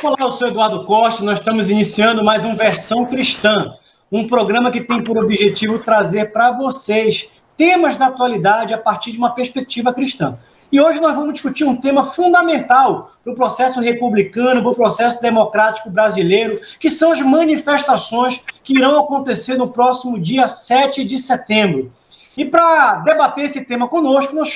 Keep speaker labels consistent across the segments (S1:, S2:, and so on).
S1: Olá, eu sou Eduardo Costa, nós estamos iniciando mais um Versão Cristã, um programa que tem por objetivo trazer para vocês temas da atualidade a partir de uma perspectiva cristã. E hoje nós vamos discutir um tema fundamental para o processo republicano, para o processo democrático brasileiro, que são as manifestações que irão acontecer no próximo dia 7 de setembro. E para debater esse tema conosco, nós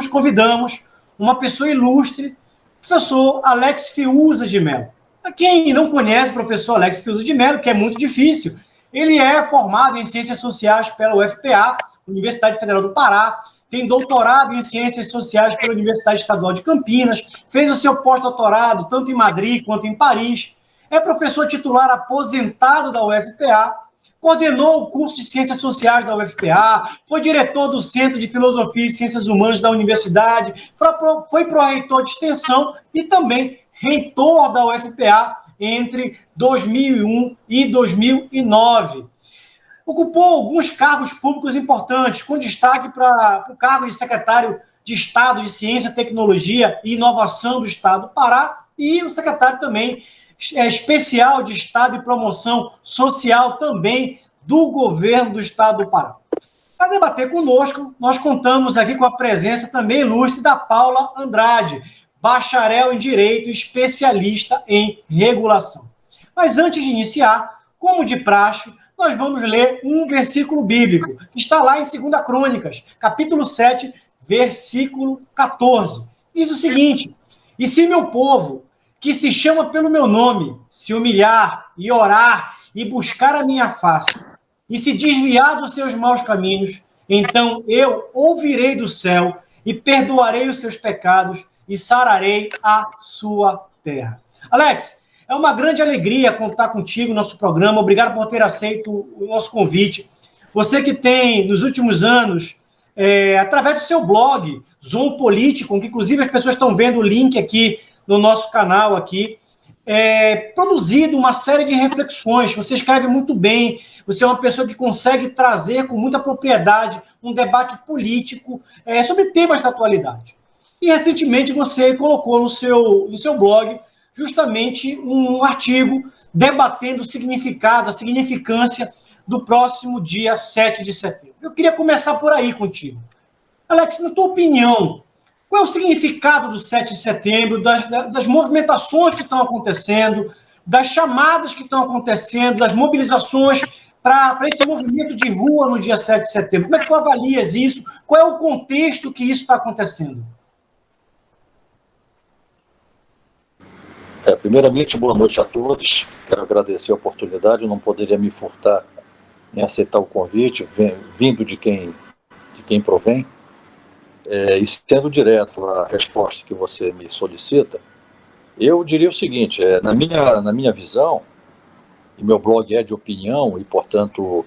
S1: convidamos uma pessoa ilustre, professor Alex Fiuza de Mello. Para quem não conhece o professor Alex Fiuza de Mello, que é muito difícil, ele é formado em Ciências Sociais pela UFPA, Universidade Federal do Pará, tem doutorado em Ciências Sociais pela Universidade Estadual de Campinas, fez o seu pós-doutorado tanto em Madrid quanto em Paris, é professor titular aposentado da UFPA, coordenou o curso de Ciências Sociais da UFPA, foi diretor do Centro de Filosofia e Ciências Humanas da Universidade, foi pró-reitor de extensão e também reitor da UFPA entre 2001 e 2009. Ocupou alguns cargos públicos importantes, com destaque para o cargo de secretário de Estado de Ciência, Tecnologia e Inovação do Estado do Pará e o secretário também especial de Estado e Promoção Social também do governo do Estado do Pará. Para debater conosco, nós contamos aqui com a presença também ilustre da Paula Andrade, bacharel em Direito e especialista em regulação. Mas antes de iniciar, como de praxe, nós vamos ler um versículo bíblico, que está lá em 2 Crônicas, capítulo 7, versículo 14. Diz o seguinte: e se meu povo, que se chama pelo meu nome, se humilhar e orar e buscar a minha face, e se desviar dos seus maus caminhos, então eu ouvirei do céu e perdoarei os seus pecados e sararei a sua terra. Alex, é uma grande alegria contar contigo no nosso programa. Obrigado por ter aceito o nosso convite. Você que tem, nos últimos anos, através do seu blog, Zoom Político, que inclusive as pessoas estão vendo o link aqui no nosso canal aqui, produzido uma série de reflexões. Você escreve muito bem, você é uma pessoa que consegue trazer com muita propriedade um debate político sobre temas da atualidade. E recentemente você colocou no seu blog justamente um artigo debatendo o significado, a significância do próximo dia 7 de setembro. Eu queria começar por aí contigo. Alex, na tua opinião, qual é o significado do 7 de setembro, das movimentações que estão acontecendo, das chamadas que estão acontecendo, das mobilizações para esse movimento de rua no dia 7 de setembro? Como é que tu avalias isso? Qual é o contexto que isso está acontecendo?
S2: Primeiramente, boa noite a todos. Quero agradecer a oportunidade. Eu não poderia me furtar em aceitar o convite, vindo de quem provém. E sendo direto a resposta que você me solicita, eu diria o seguinte: na minha visão, e meu blog é de opinião, e, portanto,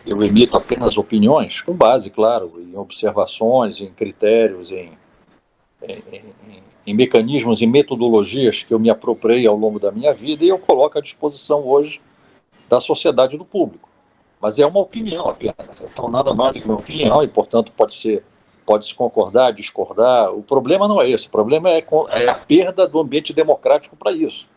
S2: eu emito apenas opiniões, com base, claro, em observações, em critérios, em mecanismos e metodologias que eu me apropriei ao longo da minha vida e eu coloco à disposição hoje da sociedade e do público. Mas é uma opinião apenas, então nada mais do que uma opinião e, portanto, pode-se concordar, discordar. O problema não é esse, o problema é a perda do ambiente democrático para isso.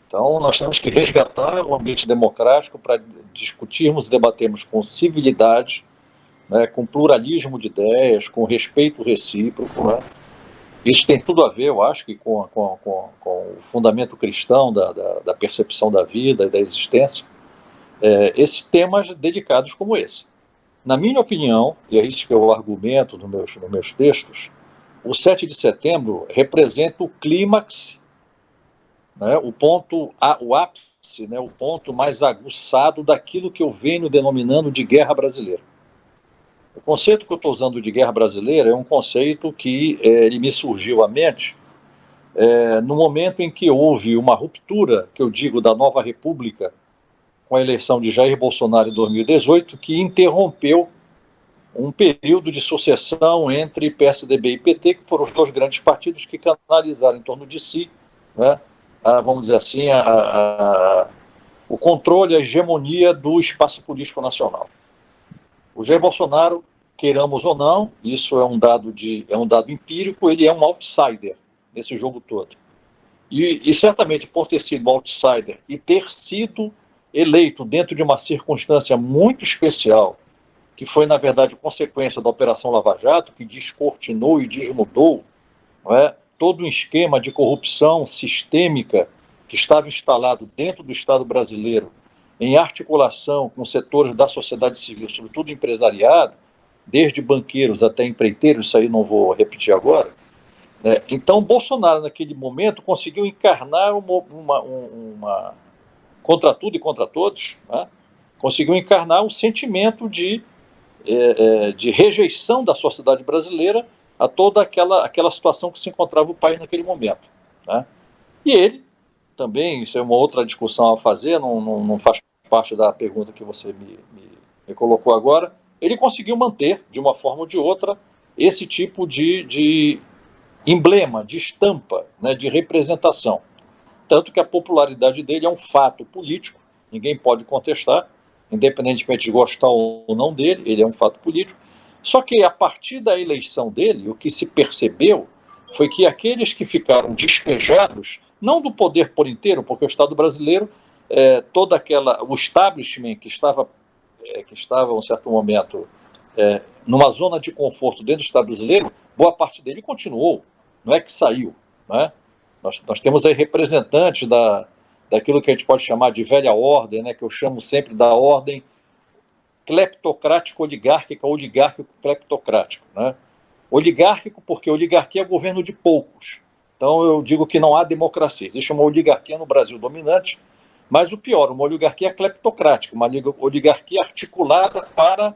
S2: Então, nós temos que resgatar o ambiente democrático para discutirmos e debatermos com civilidade, né, com pluralismo de ideias, com respeito recíproco, né? Isso tem tudo a ver, eu acho, que com o fundamento cristão da percepção da vida e da existência. Esses temas delicados como esse. Na minha opinião, e é isso que eu argumento nos meus textos, o 7 de setembro representa o clímax, né, o ápice, né, o ponto mais aguçado daquilo que eu venho denominando de guerra brasileira. O conceito que eu estou usando de guerra brasileira é um conceito que ele me surgiu à mente no momento em que houve uma ruptura, que eu digo, da nova república, com a eleição de Jair Bolsonaro em 2018, que interrompeu um período de sucessão entre PSDB e PT, que foram os dois grandes partidos que canalizaram em torno de si, né, vamos dizer assim, o controle, a hegemonia do espaço político nacional. O Jair Bolsonaro, queiramos ou não, isso é um dado empírico, ele é um outsider nesse jogo todo. E certamente por ter sido outsider e ter sido eleito dentro de uma circunstância muito especial, que foi, na verdade, consequência da Operação Lava Jato, que descortinou e desmudou, não é, todo um esquema de corrupção sistêmica que estava instalado dentro do Estado brasileiro, em articulação com setores da sociedade civil, sobretudo empresariado, desde banqueiros até empreiteiros, isso aí não vou repetir agora. Então, Bolsonaro, naquele momento, conseguiu encarnar contra tudo e contra todos, né? Conseguiu encarnar um sentimento de rejeição da sociedade brasileira a toda aquela situação que se encontrava o país naquele momento, né? E ele também, isso é uma outra discussão a fazer, não faz parte da pergunta que você me colocou agora, ele conseguiu manter, de uma forma ou de outra, esse tipo de emblema, de estampa, né, de representação. Tanto que a popularidade dele é um fato político, ninguém pode contestar, independentemente de gostar ou não dele, ele é um fato político. Só que a partir da eleição dele, o que se percebeu foi que aqueles que ficaram despejados, não do poder por inteiro, porque o Estado brasileiro, o establishment que estava, em um certo momento, numa zona de conforto dentro do Estado brasileiro, boa parte dele continuou, não é que saiu, né? Nós temos aí representantes daquilo que a gente pode chamar de velha ordem, né, que eu chamo sempre da ordem cleptocrático-oligárquica, oligárquico-cleptocrático, né? Oligárquico porque oligarquia é governo de poucos. Então eu digo que não há democracia. Existe uma oligarquia no Brasil dominante, mas o pior, uma oligarquia cleptocrática, uma oligarquia articulada para,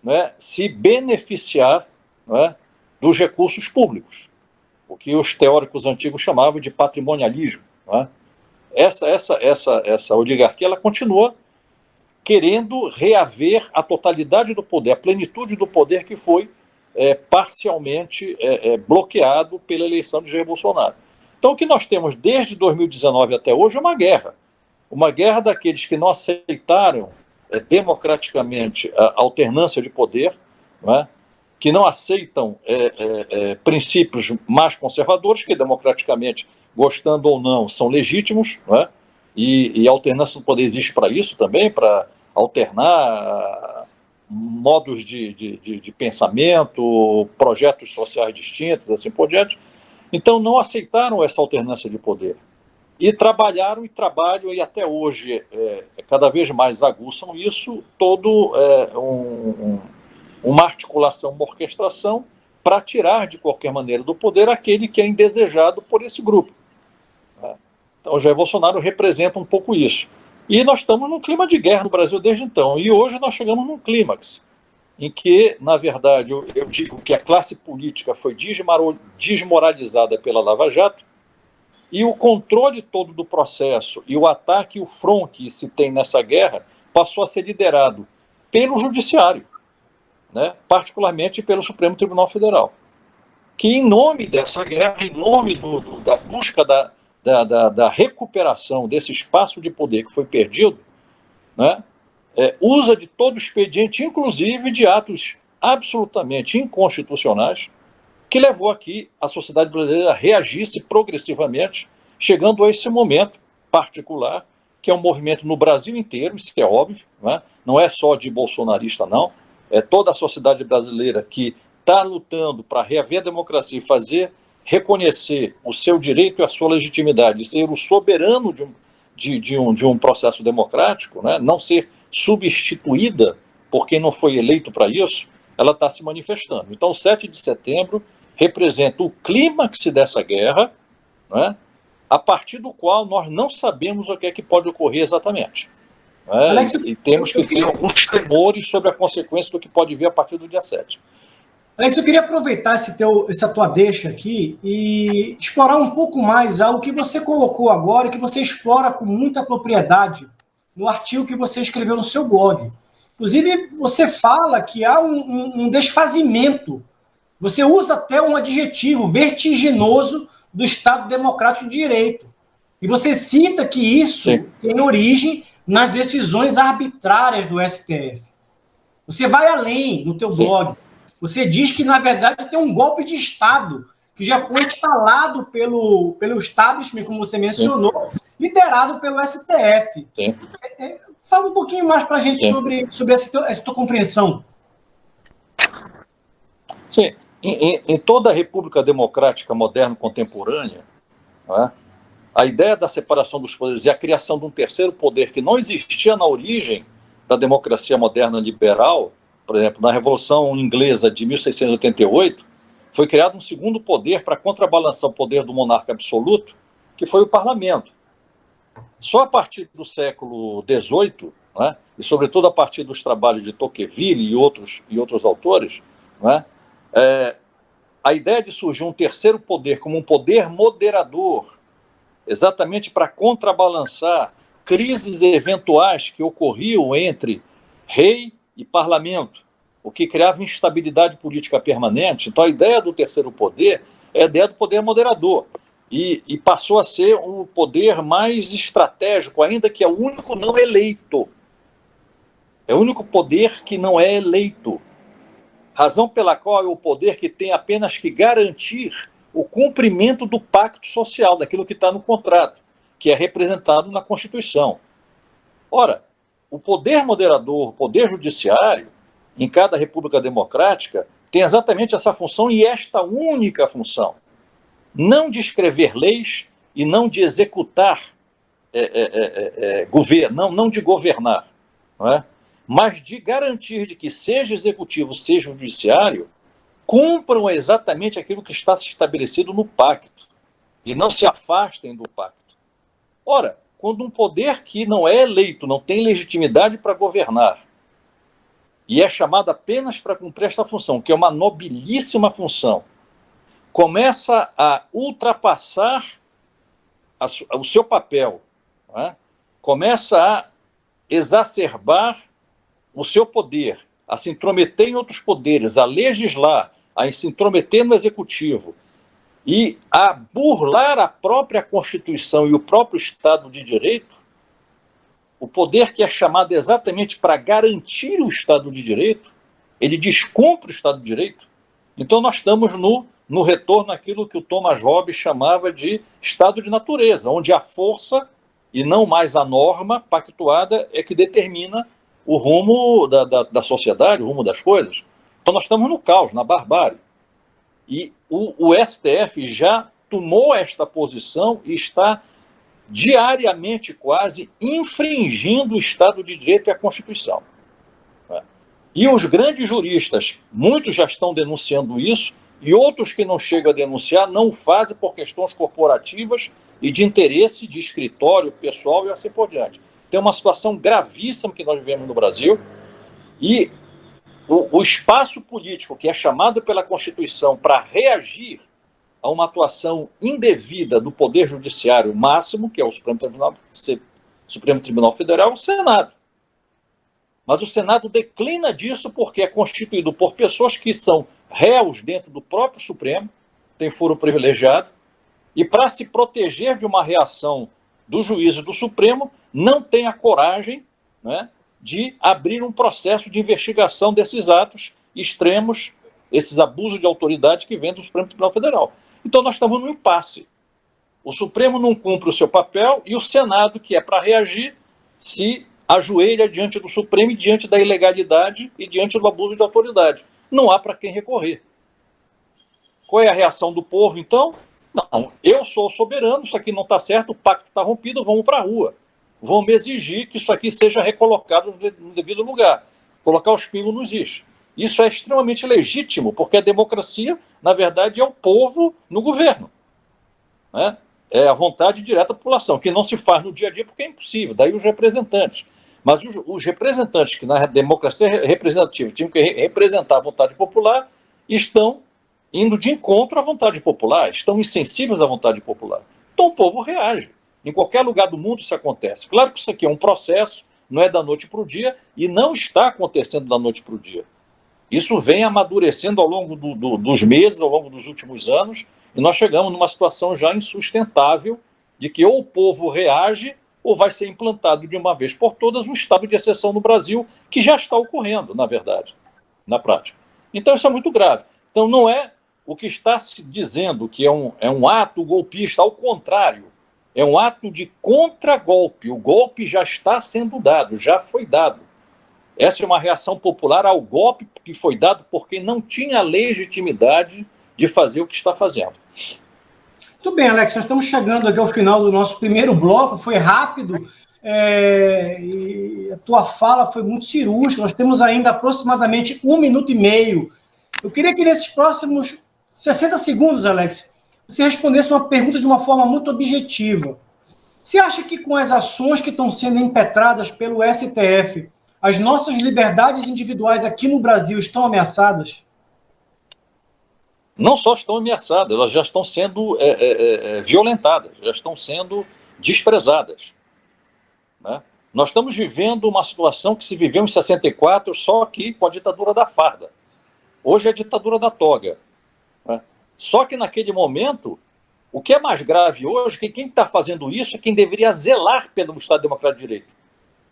S2: né, se beneficiar, né, dos recursos públicos, o que os teóricos antigos chamavam de patrimonialismo, né? Essa oligarquia, ela continua querendo reaver a totalidade do poder, a plenitude do poder que foi parcialmente bloqueado pela eleição de Jair Bolsonaro. Então, o que nós temos desde 2019 até hoje é uma guerra daqueles que não aceitaram democraticamente a alternância de poder, né, que não aceitam princípios mais conservadores, que democraticamente, gostando ou não, são legítimos, né, e a alternância do poder existe para isso também, para alternar modos de pensamento, projetos sociais distintos, assim por diante. Então, não aceitaram essa alternância de poder. E trabalharam e trabalham, e até hoje cada vez mais aguçam isso, uma articulação, uma orquestração para tirar de qualquer maneira do poder aquele que é indesejado por esse grupo. Então, o Jair Bolsonaro representa um pouco isso. E nós estamos num clima de guerra no Brasil desde então. E hoje nós chegamos num clímax em que, na verdade, eu digo que a classe política foi desmoralizada pela Lava Jato, e o controle todo do processo e o ataque e o front que se tem nessa guerra passou a ser liderado pelo Judiciário, né, particularmente pelo Supremo Tribunal Federal, que, em nome dessa guerra, em nome da busca da recuperação desse espaço de poder que foi perdido, né, usa de todo o expediente, inclusive de atos absolutamente inconstitucionais, que levou aqui a sociedade brasileira a reagisse progressivamente, chegando a esse momento particular, que é um movimento no Brasil inteiro, isso é óbvio, né? Não é só de bolsonarista, não, é toda a sociedade brasileira que está lutando para reaver a democracia e reconhecer o seu direito e a sua legitimidade, ser o soberano de um processo democrático, né? Não ser substituída por quem não foi eleito para isso, ela está se manifestando. Então, o 7 de setembro representa o clímax dessa guerra, né, a partir do qual nós não sabemos o que é que pode ocorrer exatamente. Né, Alex, e temos que ter alguns temores sobre a consequência do que pode vir a partir do dia 7.
S1: Alex, eu queria aproveitar essa tua deixa aqui e explorar um pouco mais algo que você colocou agora e que você explora com muita propriedade no artigo que você escreveu no seu blog. Inclusive, você fala que há um desfazimento. Você usa até um adjetivo vertiginoso do Estado Democrático de Direito. E você cita que isso tem origem nas decisões arbitrárias do STF. Você vai além no teu blog. Você diz que, na verdade, tem um golpe de Estado que já foi instalado pelo establishment, como você mencionou, liderado pelo STF.
S2: Sim.
S1: Fala um pouquinho mais para a gente sobre essa tua compreensão.
S2: Sim, em toda a República Democrática moderna contemporânea, não é? A ideia da separação dos poderes e a criação de um terceiro poder que não existia na origem da democracia moderna liberal, por exemplo, na Revolução Inglesa de 1688, foi criado um segundo poder para contrabalançar o poder do monarca absoluto, que foi o parlamento. Só a partir do século XVIII, né, e sobretudo a partir dos trabalhos de Tocqueville e outros autores, né, a ideia de surgir um terceiro poder como um poder moderador, exatamente para contrabalançar crises eventuais que ocorriam entre rei e parlamento, o que criava instabilidade política permanente. Então, a ideia do terceiro poder é a ideia do poder moderador. E passou a ser um poder mais estratégico, ainda que é o único não eleito. É o único poder que não é eleito. Razão pela qual é o poder que tem apenas que garantir o cumprimento do pacto social, daquilo que está no contrato, que é representado na Constituição. Ora, o poder moderador, o poder judiciário, em cada república democrática, tem exatamente essa função e esta única função. Não de escrever leis e não de executar governo, não de governar, não é? Mas de garantir de que seja executivo, seja judiciário, cumpram exatamente aquilo que está estabelecido no pacto e não se afastem do pacto. Ora, quando um poder que não é eleito, não tem legitimidade para governar, e é chamado apenas para cumprir esta função, que é uma nobilíssima função, começa a ultrapassar o seu papel, não é? Começa a exacerbar o seu poder, a se intrometer em outros poderes, a legislar, a se intrometer no executivo e a burlar a própria Constituição e o próprio Estado de Direito, o poder que é chamado exatamente para garantir o Estado de Direito, ele descumpre o Estado de Direito. Então nós estamos no retorno àquilo que o Thomas Hobbes chamava de Estado de natureza, onde a força, e não mais a norma pactuada, é que determina o rumo da sociedade, o rumo das coisas. Então nós estamos no caos, na barbárie. E o STF já tomou esta posição e está diariamente quase infringindo o Estado de Direito e a Constituição. E os grandes juristas, muitos já estão denunciando isso, e outros que não chegam a denunciar não o fazem por questões corporativas e de interesse de escritório pessoal e assim por diante. Tem uma situação gravíssima que nós vivemos no Brasil, e o espaço político que é chamado pela Constituição para reagir a uma atuação indevida do Poder Judiciário máximo, que é o Supremo Tribunal Federal, é o Senado. Mas o Senado declina disso porque é constituído por pessoas que são réus dentro do próprio Supremo, tem foro privilegiado, e para se proteger de uma reação do juízo do Supremo, não tem a coragem, né, de abrir um processo de investigação desses atos extremos, esses abusos de autoridade que vêm do Supremo Tribunal Federal. Então nós estamos no impasse. O Supremo não cumpre o seu papel e o Senado, que é para reagir, se ajoelha diante do Supremo e diante da ilegalidade e diante do abuso de autoridade. Não há para quem recorrer. Qual é a reação do povo, então? Não, eu sou soberano, isso aqui não está certo, o pacto está rompido, vamos para a rua. Vamos exigir que isso aqui seja recolocado no devido lugar. Colocar os pingos nos is. Isso é extremamente legítimo, porque a democracia, na verdade, é o povo no governo. Né? É a vontade direta da população, que não se faz no dia a dia porque é impossível. Daí os representantes. Mas os representantes que na democracia representativa tinham que representar a vontade popular estão indo de encontro à vontade popular, estão insensíveis à vontade popular. Então o povo reage. Em qualquer lugar do mundo isso acontece. Claro que isso aqui é um processo, não é da noite para o dia, e não está acontecendo da noite para o dia. Isso vem amadurecendo ao longo dos meses, ao longo dos últimos anos, e nós chegamos numa situação já insustentável de que ou o povo reage ou vai ser implantado de uma vez por todas um estado de exceção no Brasil, que já está ocorrendo, na verdade, na prática. Então isso é muito grave. Então não é o que está se dizendo que é um ato golpista, ao contrário, é um ato de contragolpe. O golpe já está sendo dado, já foi dado. Essa é uma reação popular ao golpe que foi dado por quem não tinha legitimidade de fazer o que está fazendo.
S1: Muito bem, Alex, nós estamos chegando aqui ao final do nosso primeiro bloco, foi rápido, e a tua fala foi muito cirúrgica, nós temos ainda aproximadamente 1 minuto e meio. Eu queria que nesses próximos 60 segundos, Alex, você respondesse uma pergunta de uma forma muito objetiva. Você acha que com as ações que estão sendo impetradas pelo STF, as nossas liberdades individuais aqui no Brasil estão ameaçadas?
S2: Não só estão ameaçadas, elas já estão sendo violentadas, já estão sendo desprezadas. Né? Nós estamos vivendo uma situação que se viveu em 64, só que com a ditadura da farda. Hoje é a ditadura da toga. Né? Só que naquele momento, o que é mais grave hoje, que quem está fazendo isso é quem deveria zelar pelo Estado Democrático de Direito,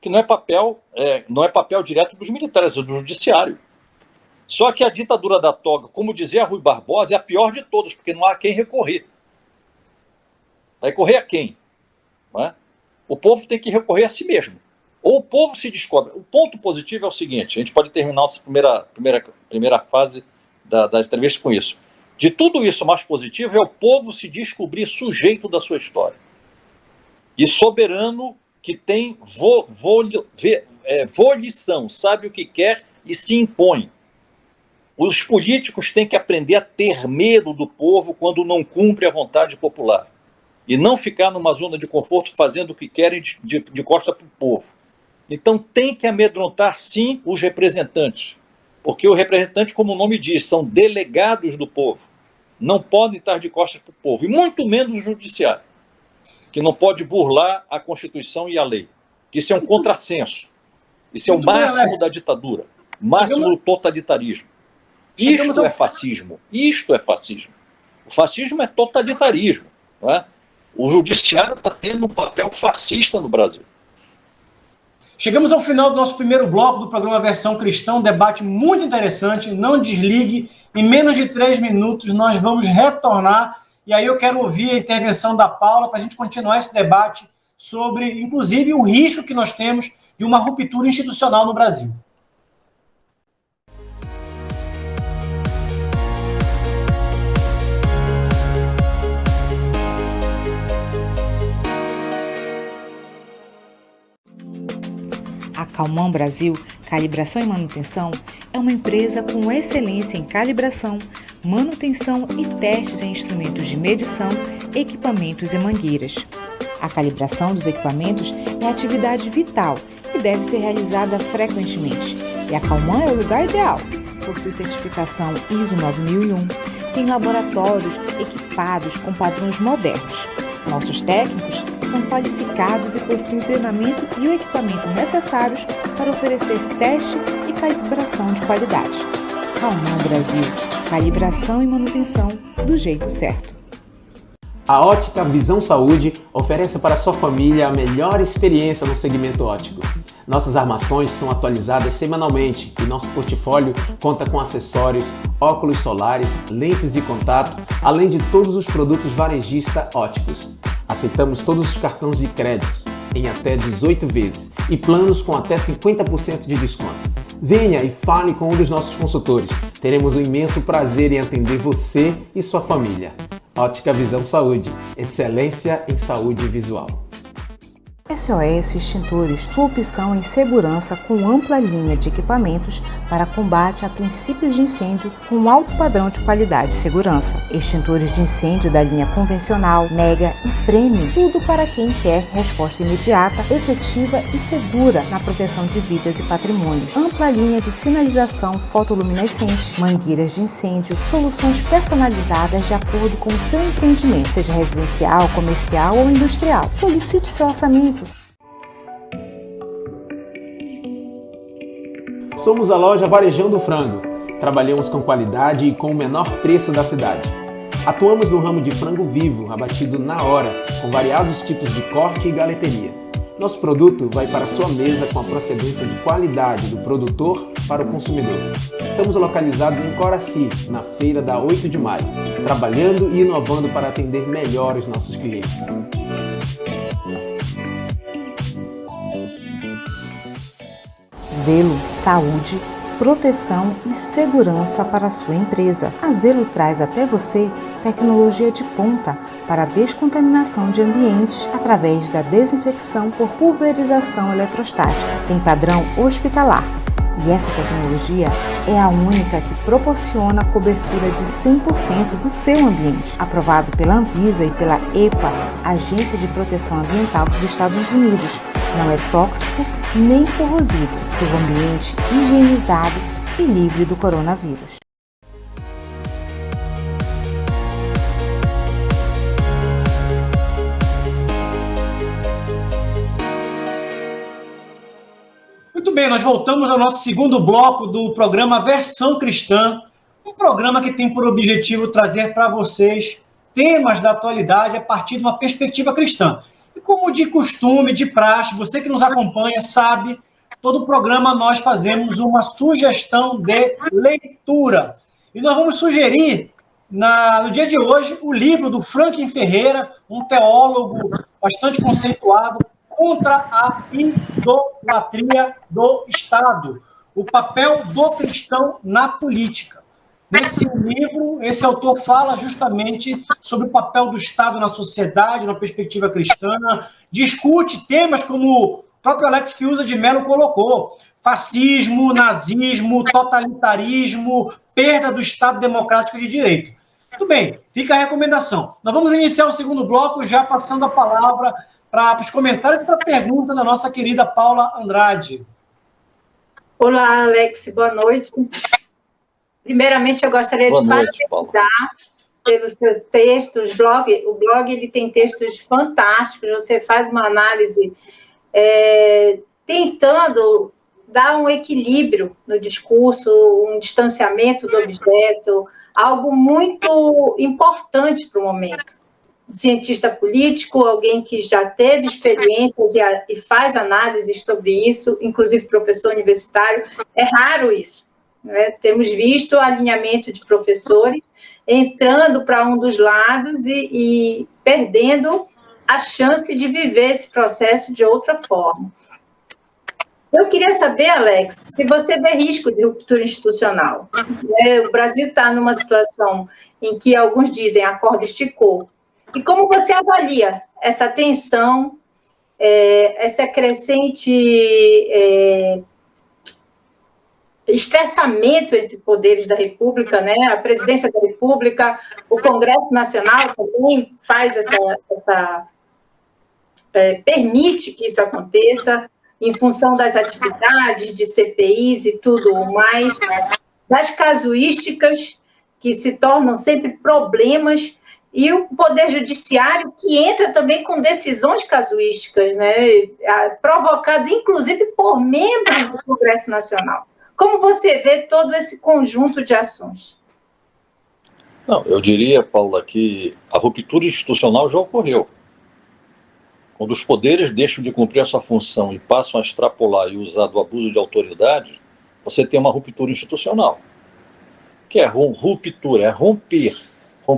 S2: que não é papel direto dos militares, é do judiciário. Só que a ditadura da toga, como dizia Rui Barbosa, é a pior de todas, porque não há quem recorrer. Vai recorrer a quem? Não é? O povo tem que recorrer a si mesmo. Ou o povo se descobre. O ponto positivo é o seguinte, a gente pode terminar essa primeira fase da entrevista com isso. De tudo isso, o mais positivo é o povo se descobrir sujeito da sua história. E soberano que tem volição, sabe o que quer e se impõe. Os políticos têm que aprender a ter medo do povo quando não cumpre a vontade popular. E não ficar numa zona de conforto fazendo o que querem de costa para o povo. Então tem que amedrontar, sim, os representantes. Porque os representantes, como o nome diz, são delegados do povo. Não podem estar de costas para o povo. E muito menos o judiciário, que não pode burlar a Constituição e a lei. Isso é um contrassenso. Isso é o máximo da ditadura. Máximo do totalitarismo. Isto é fascismo. Isto é fascismo. O fascismo é totalitarismo. Não é? O judiciário está tendo um papel fascista no Brasil.
S1: Chegamos ao final do nosso primeiro bloco do programa Versão Cristã, um debate muito interessante. Não desligue, em menos de 3 minutos nós vamos retornar, e aí eu quero ouvir a intervenção da Paula para a gente continuar esse debate sobre, inclusive, o risco que nós temos de uma ruptura institucional no Brasil.
S3: A Calman Brasil Calibração e Manutenção é uma empresa com excelência em calibração, manutenção e testes em instrumentos de medição, equipamentos e mangueiras. A calibração dos equipamentos é atividade vital e deve ser realizada frequentemente. E a Calman é o lugar ideal. Possui certificação ISO 9001, tem laboratórios equipados com padrões modernos. Nossos técnicos são qualificados e possuem o treinamento e o equipamento necessários para oferecer teste e calibração de qualidade. Calman Brasil, calibração e manutenção do jeito certo.
S4: A Ótica Visão Saúde oferece para sua família a melhor experiência no segmento óptico. Nossas armações são atualizadas semanalmente e nosso portfólio conta com acessórios, óculos solares, lentes de contato, além de todos os produtos varejista ópticos. Aceitamos todos os cartões de crédito em até 18 vezes e planos com até 50% de desconto. Venha e fale com um dos nossos consultores. Teremos um imenso prazer em atender você e sua família. Ótica Visão Saúde, excelência em saúde visual.
S3: SOS Extintores, sua opção em segurança com ampla linha de equipamentos para combate a princípios de incêndio com alto padrão de qualidade e segurança. Extintores de incêndio da linha convencional, mega e premium, tudo para quem quer resposta imediata, efetiva e segura na proteção de vidas e patrimônios. Ampla linha de sinalização fotoluminescente, mangueiras de incêndio, soluções personalizadas de acordo com o seu empreendimento, seja residencial, comercial ou industrial. Solicite seu orçamento.
S4: Somos a loja Varejão do Frango. Trabalhamos com qualidade e com o menor preço da cidade. Atuamos no ramo de frango vivo, abatido na hora, com variados tipos de corte e galeteria. Nosso produto vai para a sua mesa com a procedência de qualidade do produtor para o consumidor. Estamos localizados em Coraci, na feira da 8 de maio, trabalhando e inovando para atender melhor os nossos clientes.
S3: Zelo, saúde, proteção e segurança para a sua empresa. A Zelo traz até você tecnologia de ponta para a descontaminação de ambientes através da desinfecção por pulverização eletrostática. Tem padrão hospitalar e essa tecnologia é a única que proporciona cobertura de 100% do seu ambiente. Aprovado pela Anvisa e pela EPA, Agência de Proteção Ambiental dos Estados Unidos. Não é tóxico nem corrosivo. Seu ambiente higienizado e livre do coronavírus.
S1: Muito bem, nós voltamos ao nosso segundo bloco do programa Versão Cristã, um programa que tem por objetivo trazer para vocês temas da atualidade a partir de uma perspectiva cristã. E como de costume, de praxe, você que nos acompanha sabe, todo programa nós fazemos uma sugestão de leitura. E nós vamos sugerir, no dia de hoje, o livro do Franklin Ferreira, um teólogo bastante conceituado, Contra a Idolatria do Estado, o papel do cristão na política. Nesse livro, esse autor fala justamente sobre o papel do Estado na sociedade, na perspectiva cristã, discute temas como o próprio Alex Fiuza de Mello colocou: fascismo, nazismo, totalitarismo, perda do Estado democrático de direito. Muito bem, fica a recomendação. Nós vamos iniciar o segundo bloco, já passando a palavra para os comentários e para a pergunta da nossa querida Paula Andrade.
S5: Olá, Alex, boa noite. Primeiramente, eu gostaria de parabenizar pelos seus textos. O blog ele tem textos fantásticos, você faz uma análise tentando dar um equilíbrio no discurso, um distanciamento do objeto, algo muito importante para o momento. Cientista político, alguém que já teve experiências e faz análises sobre isso, inclusive professor universitário. É raro isso, né? Temos visto o alinhamento de professores entrando para um dos lados e perdendo a chance de viver esse processo de outra forma. Eu queria saber, Alex, se você vê risco de ruptura institucional. O Brasil está numa situação em que alguns dizem a corda esticou. E como você avalia essa tensão, esse crescente estressamento entre poderes da República, né? A presidência da República, o Congresso Nacional também faz permite que isso aconteça, em função das atividades de CPIs e tudo mais, das casuísticas que se tornam sempre problemas, e o Poder Judiciário, que entra também com decisões casuísticas, né, provocado, inclusive, por membros do Congresso Nacional. Como você vê todo esse conjunto de ações?
S2: Não, eu diria, Paula, que a ruptura institucional já ocorreu. Quando os poderes deixam de cumprir a sua função e passam a extrapolar e usar do abuso de autoridade, você tem uma ruptura institucional. O que é ruptura? É romper.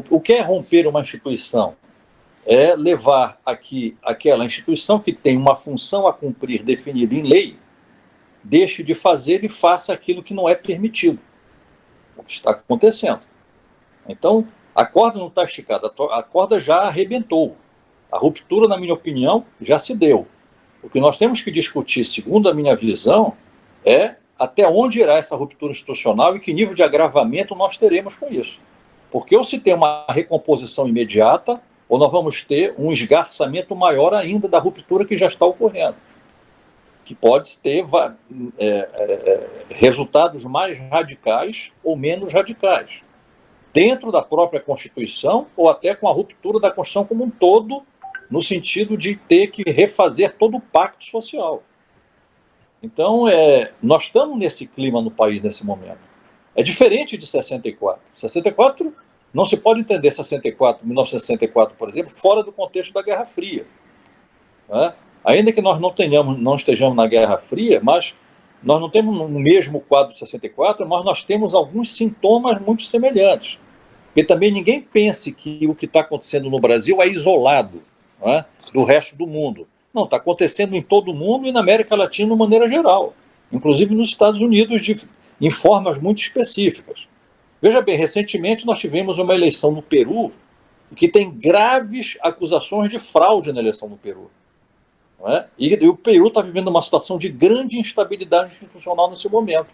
S2: O que é romper uma instituição? É levar aquela instituição que tem uma função a cumprir definida em lei, deixe de fazer e faça aquilo que não é permitido. O que está acontecendo. Então, a corda não está esticada, a corda já arrebentou. A ruptura, na minha opinião, já se deu. O que nós temos que discutir, segundo a minha visão, é até onde irá essa ruptura institucional e que nível de agravamento nós teremos com isso. Porque ou se tem uma recomposição imediata, ou nós vamos ter um esgarçamento maior ainda da ruptura que já está ocorrendo, que pode ter resultados mais radicais ou menos radicais, dentro da própria Constituição, ou até com a ruptura da Constituição como um todo, no sentido de ter que refazer todo o pacto social. Então, nós estamos nesse clima no país nesse momento. É diferente de 64. 64, não se pode entender 64, 1964, por exemplo, fora do contexto da Guerra Fria. Né? ainda que nós não estejamos na Guerra Fria, mas nós não temos o mesmo quadro de 64, mas nós temos alguns sintomas muito semelhantes. Porque também ninguém pense que o que está acontecendo no Brasil é isolado, não é, do resto do mundo. Não, está acontecendo em todo o mundo e na América Latina de maneira geral, inclusive nos Estados Unidos em formas muito específicas. Veja bem, recentemente nós tivemos uma eleição no Peru que tem graves acusações de fraude na eleição no Peru. Não é? E o Peru está vivendo uma situação de grande instabilidade institucional nesse momento.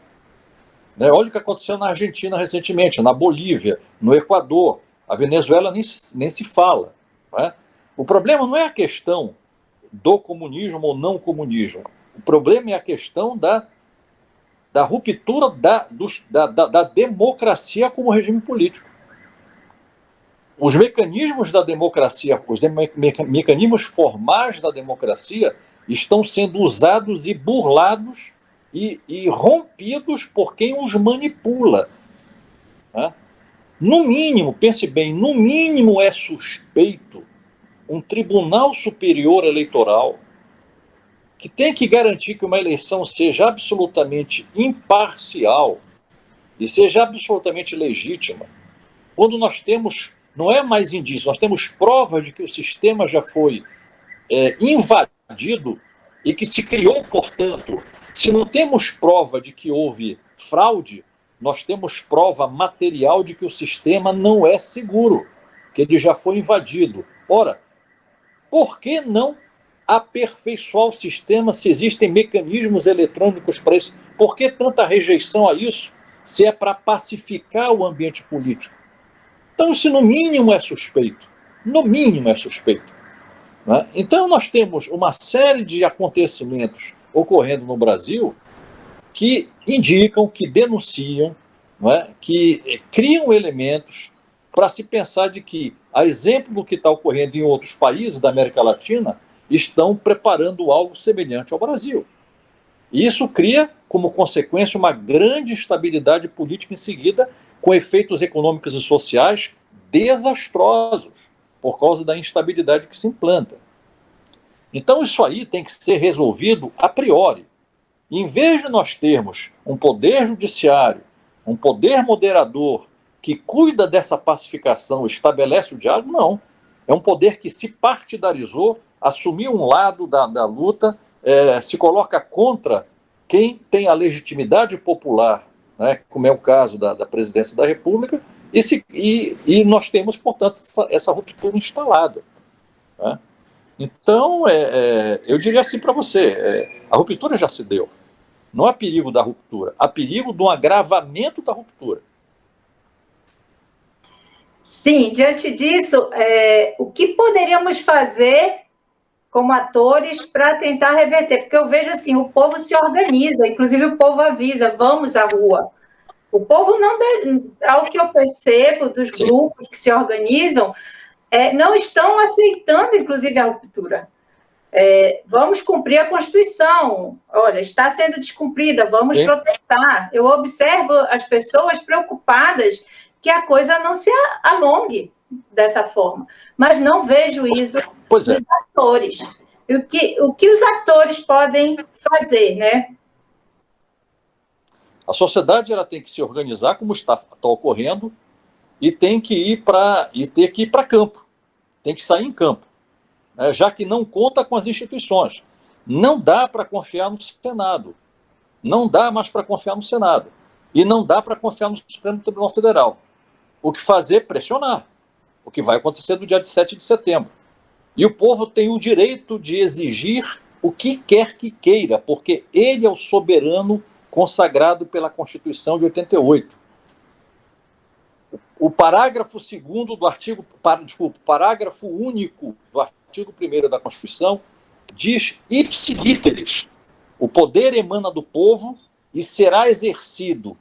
S2: Né? Olha o que aconteceu na Argentina recentemente, na Bolívia, no Equador, a Venezuela nem se fala. Não é? O problema não é a questão do comunismo ou não comunismo. O problema é a questão da ruptura da democracia como regime político. Os mecanismos da democracia, os mecanismos formais da democracia estão sendo usados e burlados e rompidos por quem os manipula. Né? No mínimo, pense bem, no mínimo é suspeito um Tribunal Superior Eleitoral que tem que garantir que uma eleição seja absolutamente imparcial e seja absolutamente legítima, quando nós temos, não é mais indício, nós temos provas de que o sistema já foi invadido e que se criou, portanto, se não temos prova de que houve fraude, nós temos prova material de que o sistema não é seguro, que ele já foi invadido. Ora, por que não aperfeiçoar o sistema se existem mecanismos eletrônicos para isso? Por que tanta rejeição a isso, se é para pacificar o ambiente político? Então, isso no mínimo é suspeito. No mínimo é suspeito. Né? Então, nós temos uma série de acontecimentos ocorrendo no Brasil que indicam, que denunciam, não é? Que criam elementos para se pensar de que, a exemplo do que está ocorrendo em outros países da América Latina, estão preparando algo semelhante ao Brasil. E isso cria, como consequência, uma grande instabilidade política em seguida, com efeitos econômicos e sociais desastrosos, por causa da instabilidade que se implanta. Então, isso aí tem que ser resolvido a priori. Em vez de nós termos um poder judiciário, um poder moderador, que cuida dessa pacificação, estabelece o diálogo, não. É um poder que se partidarizou, assumiu um lado da luta, se coloca contra quem tem a legitimidade popular, né, como é o caso da presidência da República, e nós temos, portanto, essa ruptura instalada. Né? Então, eu diria assim para você, a ruptura já se deu. Não há perigo da ruptura, há perigo de um agravamento da ruptura.
S5: Sim, diante disso, o que poderíamos fazer como atores para tentar reverter? Porque eu vejo assim, o povo se organiza, inclusive o povo avisa, vamos à rua. O povo não, ao que eu percebo dos
S2: Sim.
S5: grupos que se organizam, não estão aceitando, inclusive, a ruptura. Vamos cumprir a Constituição. Olha, está sendo descumprida, vamos
S2: Sim.
S5: protestar. Eu observo as pessoas preocupadas que a coisa não se alongue dessa forma. Mas não vejo isso nos atores. O que os atores podem fazer, né?
S2: A sociedade ela tem que se organizar como está ocorrendo e tem que ir para campo, tem que sair em campo, né? Já que não conta com as instituições. Não dá para confiar no Senado, não dá mais para confiar no Senado e não dá para confiar no Supremo Tribunal Federal. O que fazer? Pressionar, o que vai acontecer no dia 7 de setembro. E o povo tem o direito de exigir o que quer que queira, porque ele é o soberano consagrado pela Constituição de 88. O parágrafo 2º do artigo, parágrafo único do artigo 1º da Constituição diz ipsi literis, o poder emana do povo e será exercido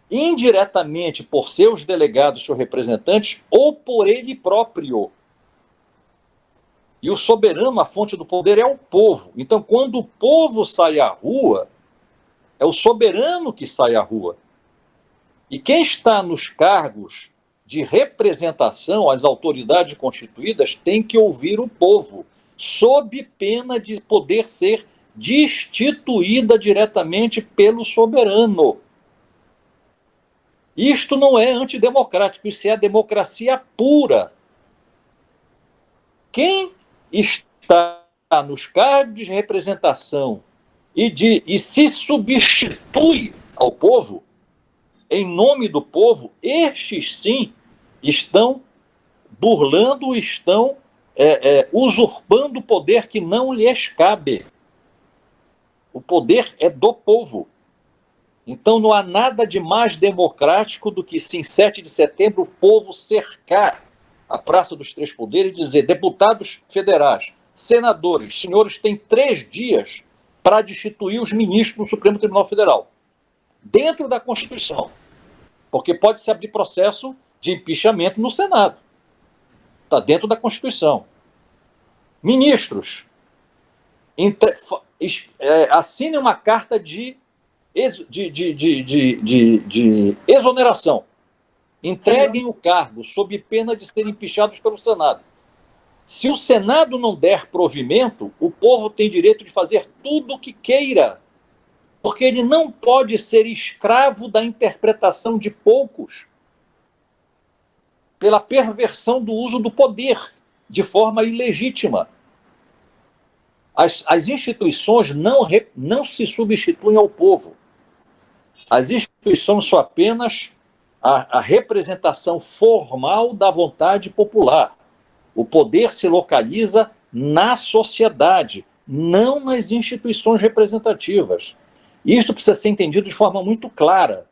S2: indiretamente por seus delegados, seus representantes, ou por ele próprio. E o soberano, a fonte do poder, é o povo. Então, quando o povo sai à rua, é o soberano que sai à rua. E quem está nos cargos de representação, as autoridades constituídas, tem que ouvir o povo sob pena de poder ser destituída diretamente pelo soberano. Isto não é antidemocrático, isso é a democracia pura. Quem está nos cargos de representação e se substitui ao povo, em nome do povo, estes sim estão burlando, estão usurpando o poder que não lhes cabe. O poder é do povo. Então não há nada de mais democrático do que, se em 7 de setembro, o povo cercar a Praça dos Três Poderes e dizer: deputados federais, senadores, senhores têm 3 dias para destituir os ministros do Supremo Tribunal Federal, dentro da Constituição, porque pode-se abrir processo de impeachment no Senado. Está dentro da Constituição. Ministros, assinem uma carta de exoneração. Entreguem o cargo sob pena de serem impeachados pelo Senado. Se o Senado não der provimento, o povo tem direito de fazer tudo o que queira, porque ele não pode ser escravo da interpretação de poucos pela perversão do uso do poder de forma ilegítima. As instituições não se substituem ao povo. As instituições são apenas a representação formal da vontade popular. O poder se localiza na sociedade, não nas instituições representativas. Isto precisa ser entendido de forma muito clara.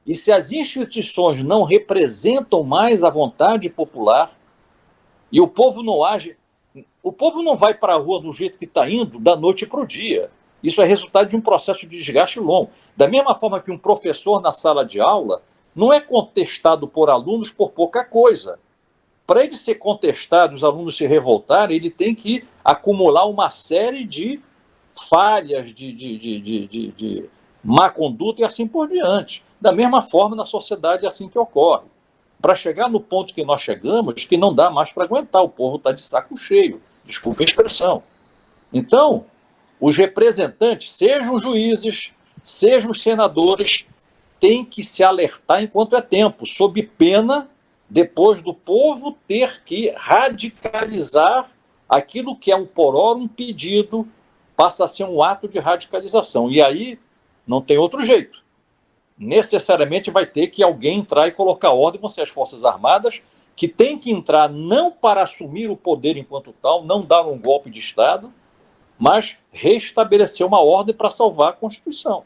S2: E se as instituições não representam mais a vontade popular, e o povo não age, o povo não vai para a rua do jeito que está indo da noite para o dia. Isso é resultado de um processo de desgaste longo. Da mesma forma que um professor na sala de aula não é contestado por alunos por pouca coisa. Para ele ser contestado, os alunos se revoltarem, ele tem que acumular uma série de falhas, de má conduta e assim por diante. Da mesma forma, na sociedade é assim que ocorre. Para chegar no ponto que nós chegamos, que não dá mais para aguentar, o povo está de saco cheio, desculpa a expressão. Então, os representantes, sejam juízes, sejam os senadores, têm que se alertar enquanto é tempo, sob pena, depois do povo ter que radicalizar aquilo que é um por hora um pedido, passa a ser um ato de radicalização. E aí não tem outro jeito. Necessariamente vai ter que alguém entrar e colocar ordem, vão ser as Forças Armadas, que tem que entrar não para assumir o poder enquanto tal, não dar um golpe de Estado, mas restabelecer uma ordem para salvar a Constituição.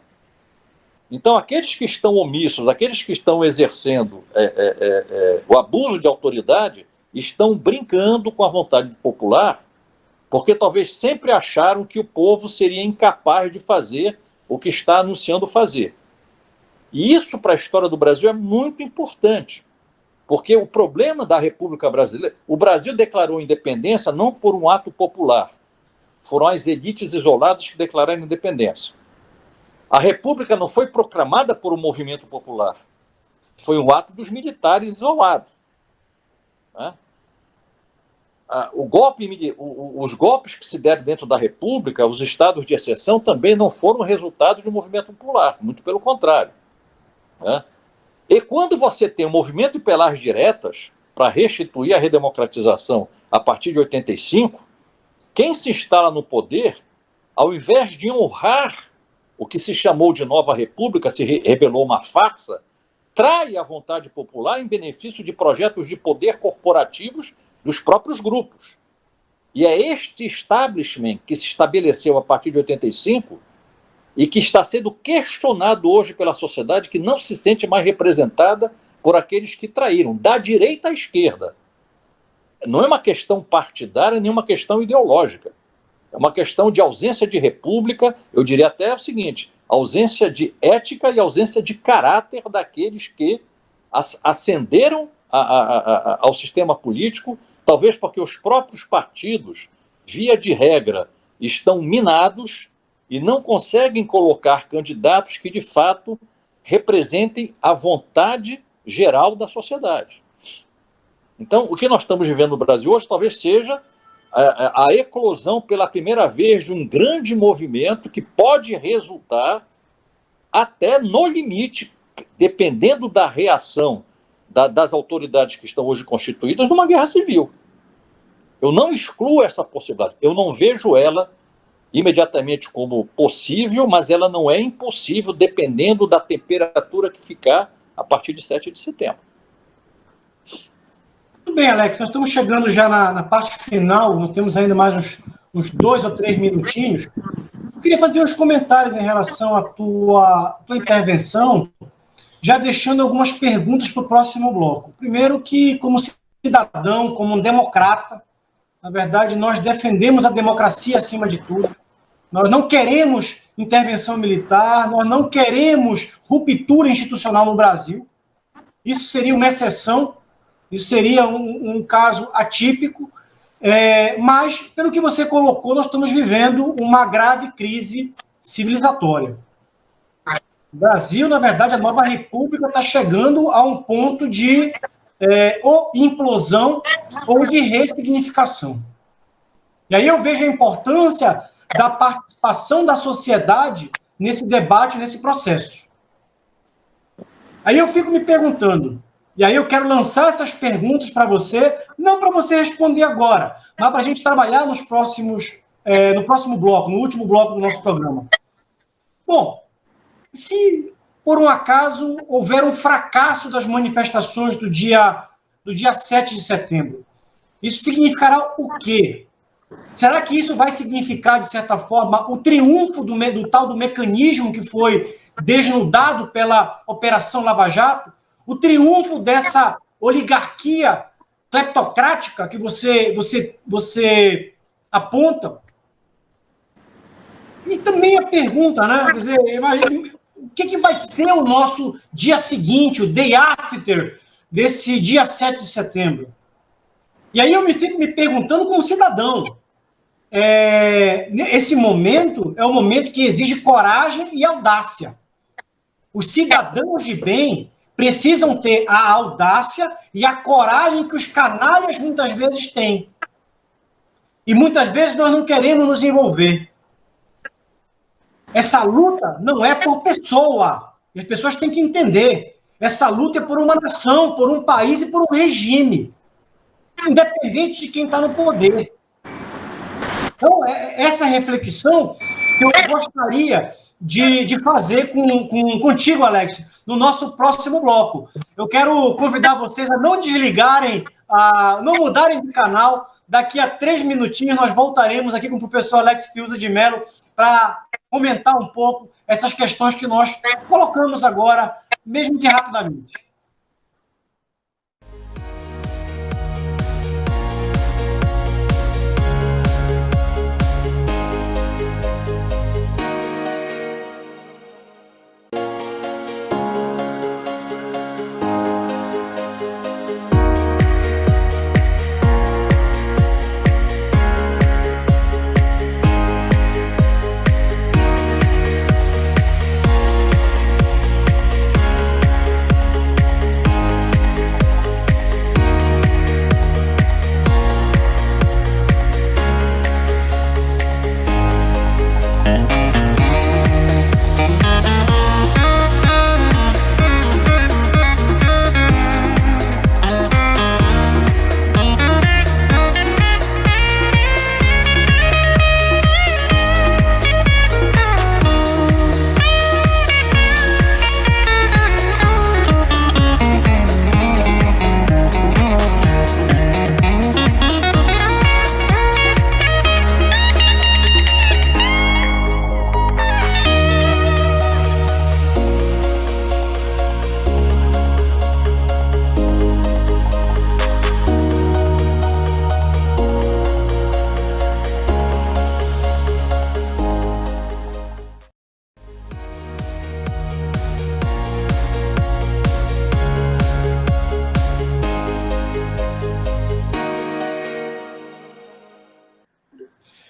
S2: Então, aqueles que estão omissos, aqueles que estão exercendo o abuso de autoridade, estão brincando com a vontade popular, porque talvez sempre acharam que o povo seria incapaz de fazer o que está anunciando fazer. E isso, para a história do Brasil, é muito importante, porque o problema da República Brasileira... O Brasil declarou independência não por um ato popular, foram as elites isoladas que declararam independência. A República não foi proclamada por um movimento popular, foi um ato dos militares isolados. Né? Os golpes que se deram dentro da República, os estados de exceção, também não foram resultado de um movimento popular, muito pelo contrário. Né? E quando você tem um movimento de pelares diretas para restituir a redemocratização a partir de 85, quem se instala no poder, ao invés de honrar o que se chamou de Nova República, se revelou uma farsa, trai a vontade popular em benefício de projetos de poder corporativos dos próprios grupos. E é este establishment que se estabeleceu a partir de 85 e que está sendo questionado hoje pela sociedade, que não se sente mais representada por aqueles que traíram, da direita à esquerda. Não é uma questão partidária, nem uma questão ideológica. É uma questão de ausência de república, eu diria até o seguinte, ausência de ética e ausência de caráter daqueles que ascenderam ao sistema político, talvez porque os próprios partidos, via de regra, estão minados e não conseguem colocar candidatos que, de fato, representem a vontade geral da sociedade. Então, o que nós estamos vivendo no Brasil hoje talvez seja a eclosão pela primeira vez de um grande movimento que pode resultar até no limite, dependendo da reação das autoridades que estão hoje constituídas, numa guerra civil. Eu não excluo essa possibilidade. Eu não vejo ela imediatamente como possível, mas ela não é impossível, dependendo da temperatura que ficar a partir de 7 de setembro.
S1: Muito bem, Alex, nós estamos chegando já na parte final, nós temos ainda mais uns 2 ou 3 minutinhos. Eu queria fazer uns comentários em relação à tua intervenção, já deixando algumas perguntas para o próximo bloco. Primeiro que, como cidadão, como um democrata, na verdade, nós defendemos a democracia acima de tudo. Nós não queremos intervenção militar, nós não queremos ruptura institucional no Brasil. Isso seria uma exceção, isso seria um caso atípico, mas, pelo que você colocou, nós estamos vivendo uma grave crise civilizatória. O Brasil, na verdade, a nova república está chegando a um ponto de ou implosão ou de ressignificação. E aí eu vejo a importância da participação da sociedade nesse debate, nesse processo. Aí eu fico me perguntando, e aí eu quero lançar essas perguntas para você, não para você responder agora, mas para a gente trabalhar no próximo bloco, no último bloco do nosso programa. Bom, se por um acaso houver um fracasso das manifestações do dia 7 de setembro, isso significará o quê? Será que isso vai significar, de certa forma, o triunfo do tal do mecanismo que foi desnudado pela Operação Lava Jato? O triunfo dessa oligarquia cleptocrática que você aponta? E também a pergunta, né? Quer dizer, o que vai ser o nosso dia seguinte, o day after, desse dia 7 de setembro? E aí eu fico me perguntando como cidadão. Esse momento é um momento que exige coragem e audácia. Os cidadãos de bem precisam ter a audácia e a coragem que os canalhas muitas vezes têm. E muitas vezes nós não queremos nos envolver. Essa luta não é por pessoa. E as pessoas têm que entender. Essa luta é por uma nação, por um país e por um regime. Independente de quem está no poder. Então, essa reflexão que eu gostaria de fazer contigo, Alex, no nosso próximo bloco. Eu quero convidar vocês a não desligarem, a não mudarem de canal. Daqui a 3 minutinhos nós voltaremos aqui com o professor Alex Fiuza de Mello para comentar um pouco essas questões que nós colocamos agora, mesmo que rapidamente.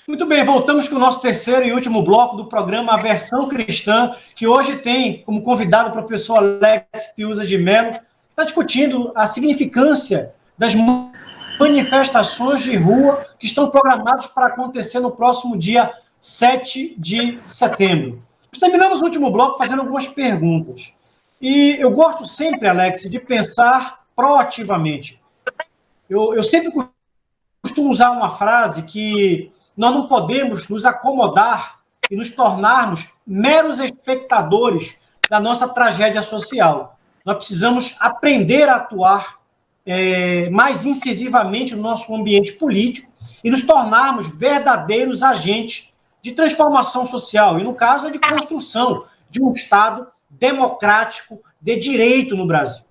S1: Muito bem, voltamos com o nosso terceiro e último bloco do programa A Versão Cristã, que hoje tem como convidado o professor Alex Fiuza de Mello, que está discutindo a significância das manifestações de rua que estão programadas para acontecer no próximo dia 7 de setembro. Terminamos o último bloco fazendo algumas perguntas. E eu gosto sempre, Alex, de pensar proativamente. Eu sempre costumo usar uma frase que nós não podemos nos acomodar e nos tornarmos meros espectadores da nossa tragédia social. Nós precisamos aprender a atuar mais incisivamente no nosso ambiente político e nos tornarmos verdadeiros agentes de transformação social, e no caso é de construção de um Estado democrático de direito no Brasil.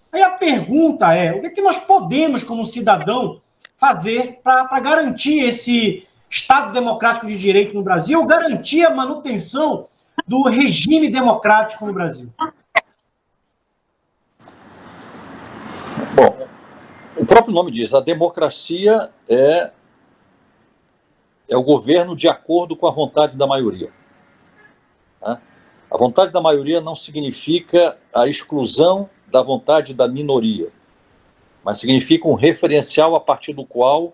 S1: Aí a pergunta é, o que é que nós podemos, como cidadão, fazer para garantir esse Estado democrático de direito no Brasil, ou garantir a manutenção do regime democrático no Brasil?
S2: Bom, o próprio nome diz, a democracia é o governo de acordo com a vontade da maioria. Tá? A vontade da maioria não significa a exclusão da vontade da minoria, mas significa um referencial a partir do qual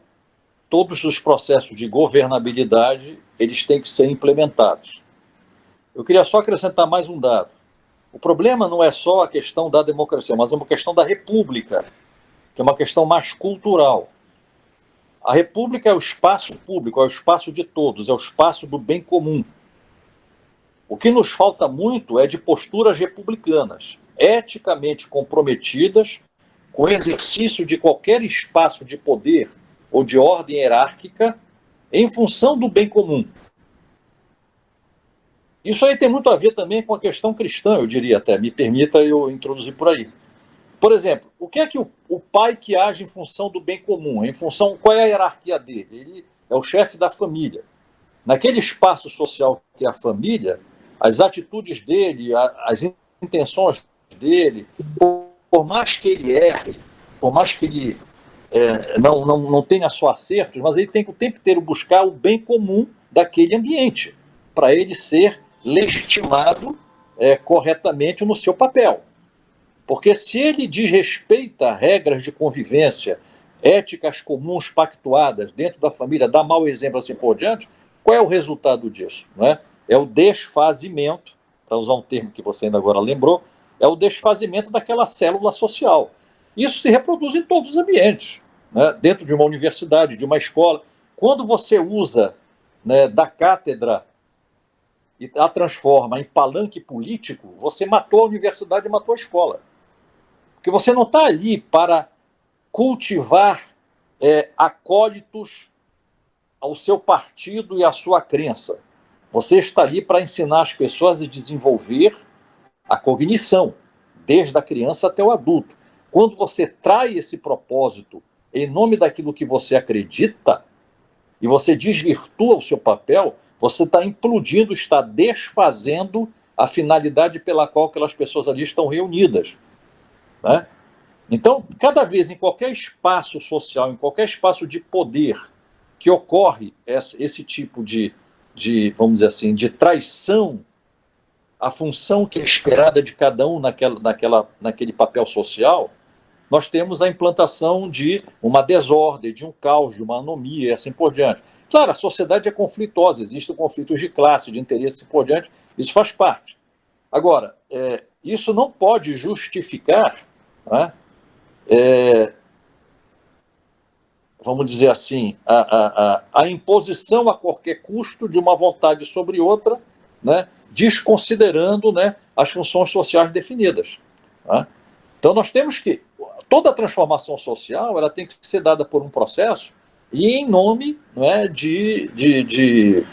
S2: todos os processos de governabilidade eles têm que ser implementados. Eu queria só acrescentar mais um dado. O problema não é só a questão da democracia, mas é uma questão da república, que é uma questão mais cultural. A república é o espaço público, é o espaço de todos, é o espaço do bem comum. O que nos falta muito é de posturas republicanas, eticamente comprometidas com o exercício de qualquer espaço de poder ou de ordem hierárquica em função do bem comum. Isso aí tem muito a ver também com a questão cristã, eu diria até, me permita eu introduzir por aí. Por exemplo, o que é que o pai que age em função do bem comum, em função, qual é a hierarquia dele? Ele é o chefe da família. Naquele espaço social que é a família, as atitudes dele, as intenções dele, por mais que ele erre, por mais que ele não tenha só acertos, mas ele tem que o tempo inteiro buscar o bem comum daquele ambiente, para ele ser legitimado corretamente no seu papel. Porque se ele desrespeita regras de convivência, éticas comuns pactuadas dentro da família, dá mau exemplo assim por diante, qual é o resultado disso? Não é? É o desfazimento, para usar um termo que você ainda agora lembrou, é o desfazimento daquela célula social. Isso se reproduz em todos os ambientes, né? Dentro de uma universidade, de uma escola. Quando você usa, né, da cátedra e a transforma em palanque político, você matou a universidade e matou a escola. Porque você não está ali para cultivar acólitos ao seu partido e à sua crença. Você está ali para ensinar as pessoas a desenvolver a cognição, desde a criança até o adulto. Quando você trai esse propósito em nome daquilo que você acredita, e você desvirtua o seu papel, você está implodindo, está desfazendo a finalidade pela qual aquelas pessoas ali estão reunidas. Né? Então, cada vez em qualquer espaço social, em qualquer espaço de poder que ocorre esse tipo de, vamos dizer assim, de traição à função que é esperada de cada um naquele papel social, nós temos a implantação de uma desordem, de um caos, de uma anomia e assim por diante. Claro, a sociedade é conflituosa, existem conflitos de classe, de interesse e assim por diante, isso faz parte. Agora, isso não pode justificar, né, vamos dizer assim, a imposição a qualquer custo de uma vontade sobre outra, né, desconsiderando, né, as funções sociais definidas. Né? Então nós temos que, toda a transformação social ela tem que ser dada por um processo e em nome, né, de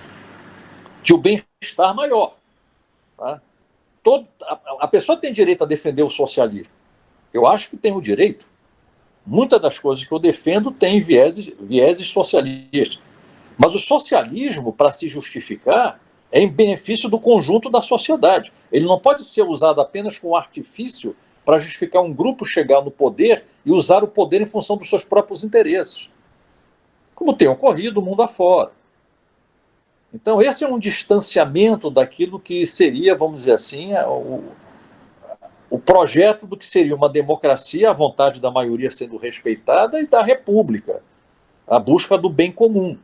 S2: o bem-estar maior. Tá? A pessoa tem direito a defender o socialismo. Eu acho que tem o direito. Muitas das coisas que eu defendo têm vieses socialistas. Mas o socialismo, para se justificar, é em benefício do conjunto da sociedade. Ele não pode ser usado apenas como artifício para justificar um grupo chegar no poder e usar o poder em função dos seus próprios interesses. Como tem ocorrido mundo afora. Então, esse é um distanciamento daquilo que seria, vamos dizer assim, o projeto do que seria uma democracia, a vontade da maioria sendo respeitada, e da república, a busca do bem comum.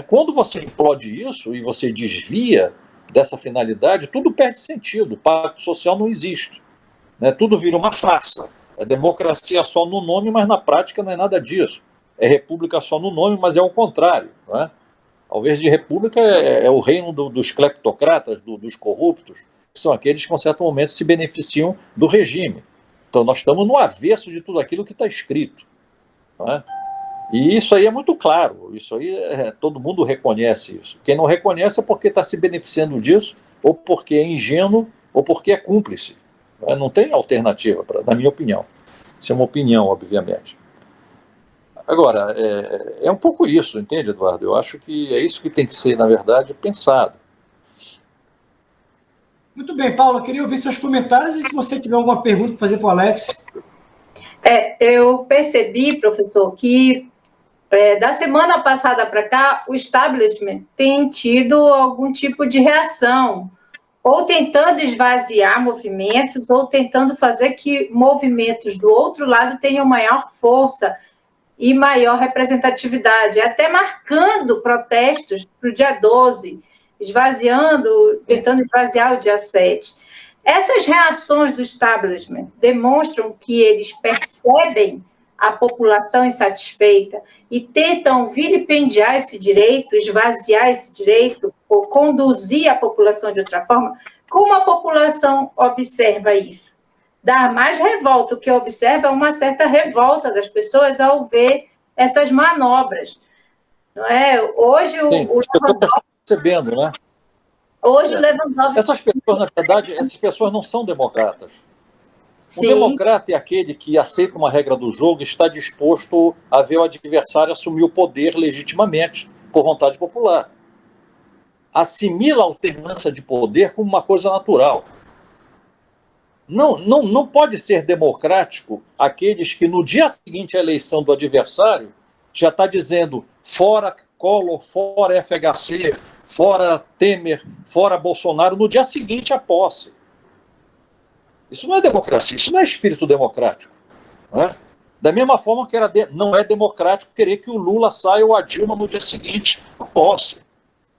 S2: Quando você implode isso e você desvia dessa finalidade, tudo perde sentido, o pacto social não existe. Tudo vira uma farsa. É democracia só no nome, mas na prática não é nada disso. É república só no nome, mas é o contrário. Ao invés de república, é o reino dos cleptocratas, dos corruptos, que são aqueles que, em um certo momento, se beneficiam do regime. Então, nós estamos no avesso de tudo aquilo que está escrito. E isso aí é muito claro, isso aí todo mundo reconhece isso. Quem não reconhece é porque está se beneficiando disso, ou porque é ingênuo, ou porque é cúmplice. Não tem alternativa, na minha opinião. Isso é uma opinião, obviamente. Agora, é um pouco isso, entende, Eduardo? Eu acho que é isso que tem que ser, na verdade, pensado.
S1: Muito bem, Paulo, eu queria ouvir seus comentários e se você tiver alguma pergunta para fazer para o Alex.
S5: Eu percebi, professor, que da semana passada para cá, o establishment tem tido algum tipo de reação, ou tentando esvaziar movimentos, ou tentando fazer que movimentos do outro lado tenham maior força e maior representatividade, até marcando protestos para o dia 12, tentando esvaziar o dia 7. Essas reações do establishment demonstram que eles percebem a população insatisfeita e tentam vilipendiar esse direito, esvaziar esse direito, ou conduzir a população de outra forma. Como a população observa isso? Dar mais revolta. O que observa é uma certa revolta das pessoas ao ver essas manobras. Não é? Hoje o
S2: Lewandowski... percebendo, né?
S5: Hoje o Lewandowski...
S2: Essas pessoas, na verdade, essas pessoas não são democratas.
S5: Sim.
S2: Um democrata é aquele que aceita uma regra do jogo e está disposto a ver o adversário assumir o poder legitimamente, por vontade popular. Assimila a alternância de poder como uma coisa natural. Não pode ser democrático aqueles que, no dia seguinte à eleição do adversário, já está dizendo fora Collor, fora FHC, fora Temer, fora Bolsonaro, no dia seguinte à posse. Isso não é democracia, isso não é espírito democrático. Da mesma forma que não é democrático querer que o Lula saia ou a Dilma no dia seguinte à posse.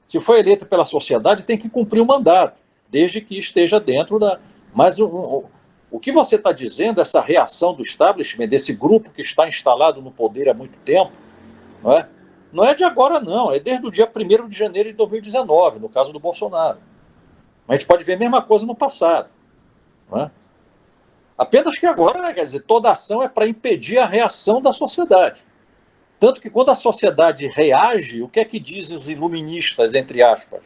S2: Se for eleito pela sociedade, tem que cumprir o mandato, desde que esteja dentro da... Mas o que você está dizendo, essa reação do establishment, desse grupo que está instalado no poder há muito tempo, não é de agora, não. É desde o dia 1º de janeiro de 2019, no caso do Bolsonaro. Mas a gente pode ver a mesma coisa no passado. Apenas que agora, quer dizer, toda ação é para impedir a reação da sociedade. Tanto que quando a sociedade reage, o que é que dizem os iluministas, entre aspas?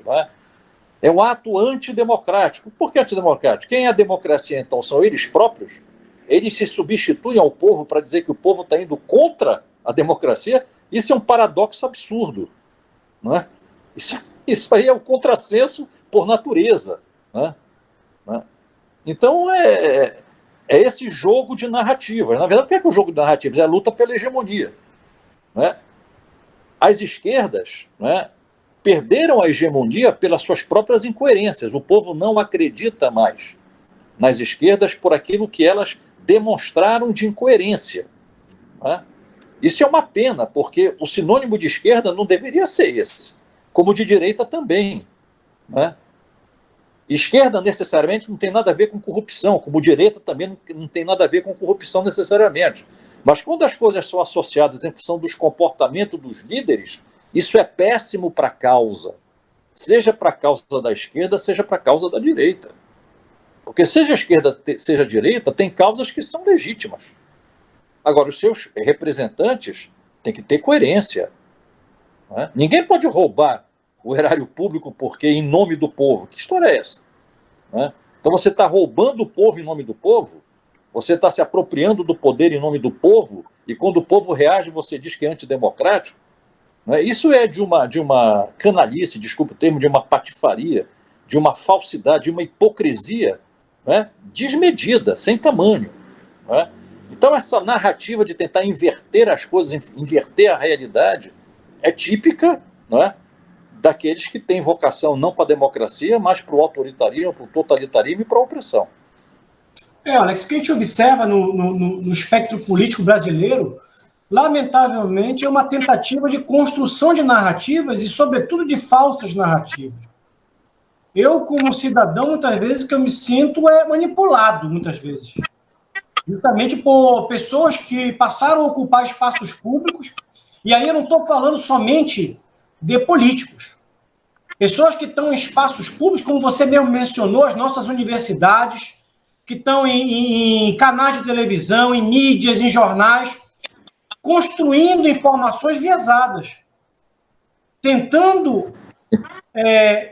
S2: É um ato antidemocrático. Por que antidemocrático? Quem é a democracia, então? São eles próprios? Eles se substituem ao povo para dizer que o povo está indo contra a democracia? Isso é um paradoxo absurdo. Isso aí é o contrassenso por natureza. Então, é esse jogo de narrativas. Na verdade, o que é o jogo de narrativas? É a luta pela hegemonia. As esquerdas perderam a hegemonia pelas suas próprias incoerências. O povo não acredita mais nas esquerdas por aquilo que elas demonstraram de incoerência. Isso é uma pena, porque o sinônimo de esquerda não deveria ser esse, como de direita também. Esquerda necessariamente não tem nada a ver com corrupção, como direita também não tem nada a ver com corrupção necessariamente. Mas quando as coisas são associadas em função dos comportamentos dos líderes, isso é péssimo para a causa. Seja para a causa da esquerda, seja para a causa da direita. Porque seja a esquerda, seja a direita, tem causas que são legítimas. Agora, os seus representantes têm que ter coerência. Ninguém pode roubar o erário público porque em nome do povo. Que história é essa? Então você está roubando o povo em nome do povo? Você está se apropriando do poder em nome do povo? E quando o povo reage, você diz que é antidemocrático? Isso é de uma canalice, desculpa o termo, de uma patifaria, de uma falsidade, de uma hipocrisia desmedida, sem tamanho. Então essa narrativa de tentar inverter as coisas, inverter a realidade, é típica daqueles que têm vocação não para a democracia, mas para o autoritarismo, para o totalitarismo e para a opressão.
S1: Alex, o que a gente observa no espectro político brasileiro, lamentavelmente, é uma tentativa de construção de narrativas e, sobretudo, de falsas narrativas. Eu, como cidadão, muitas vezes, o que eu me sinto é manipulado, muitas vezes. Justamente por pessoas que passaram a ocupar espaços públicos, e aí eu não estou falando somente de políticos. Pessoas que estão em espaços públicos, como você mesmo mencionou, as nossas universidades, que estão em canais de televisão, em mídias, em jornais, construindo informações viesadas, tentando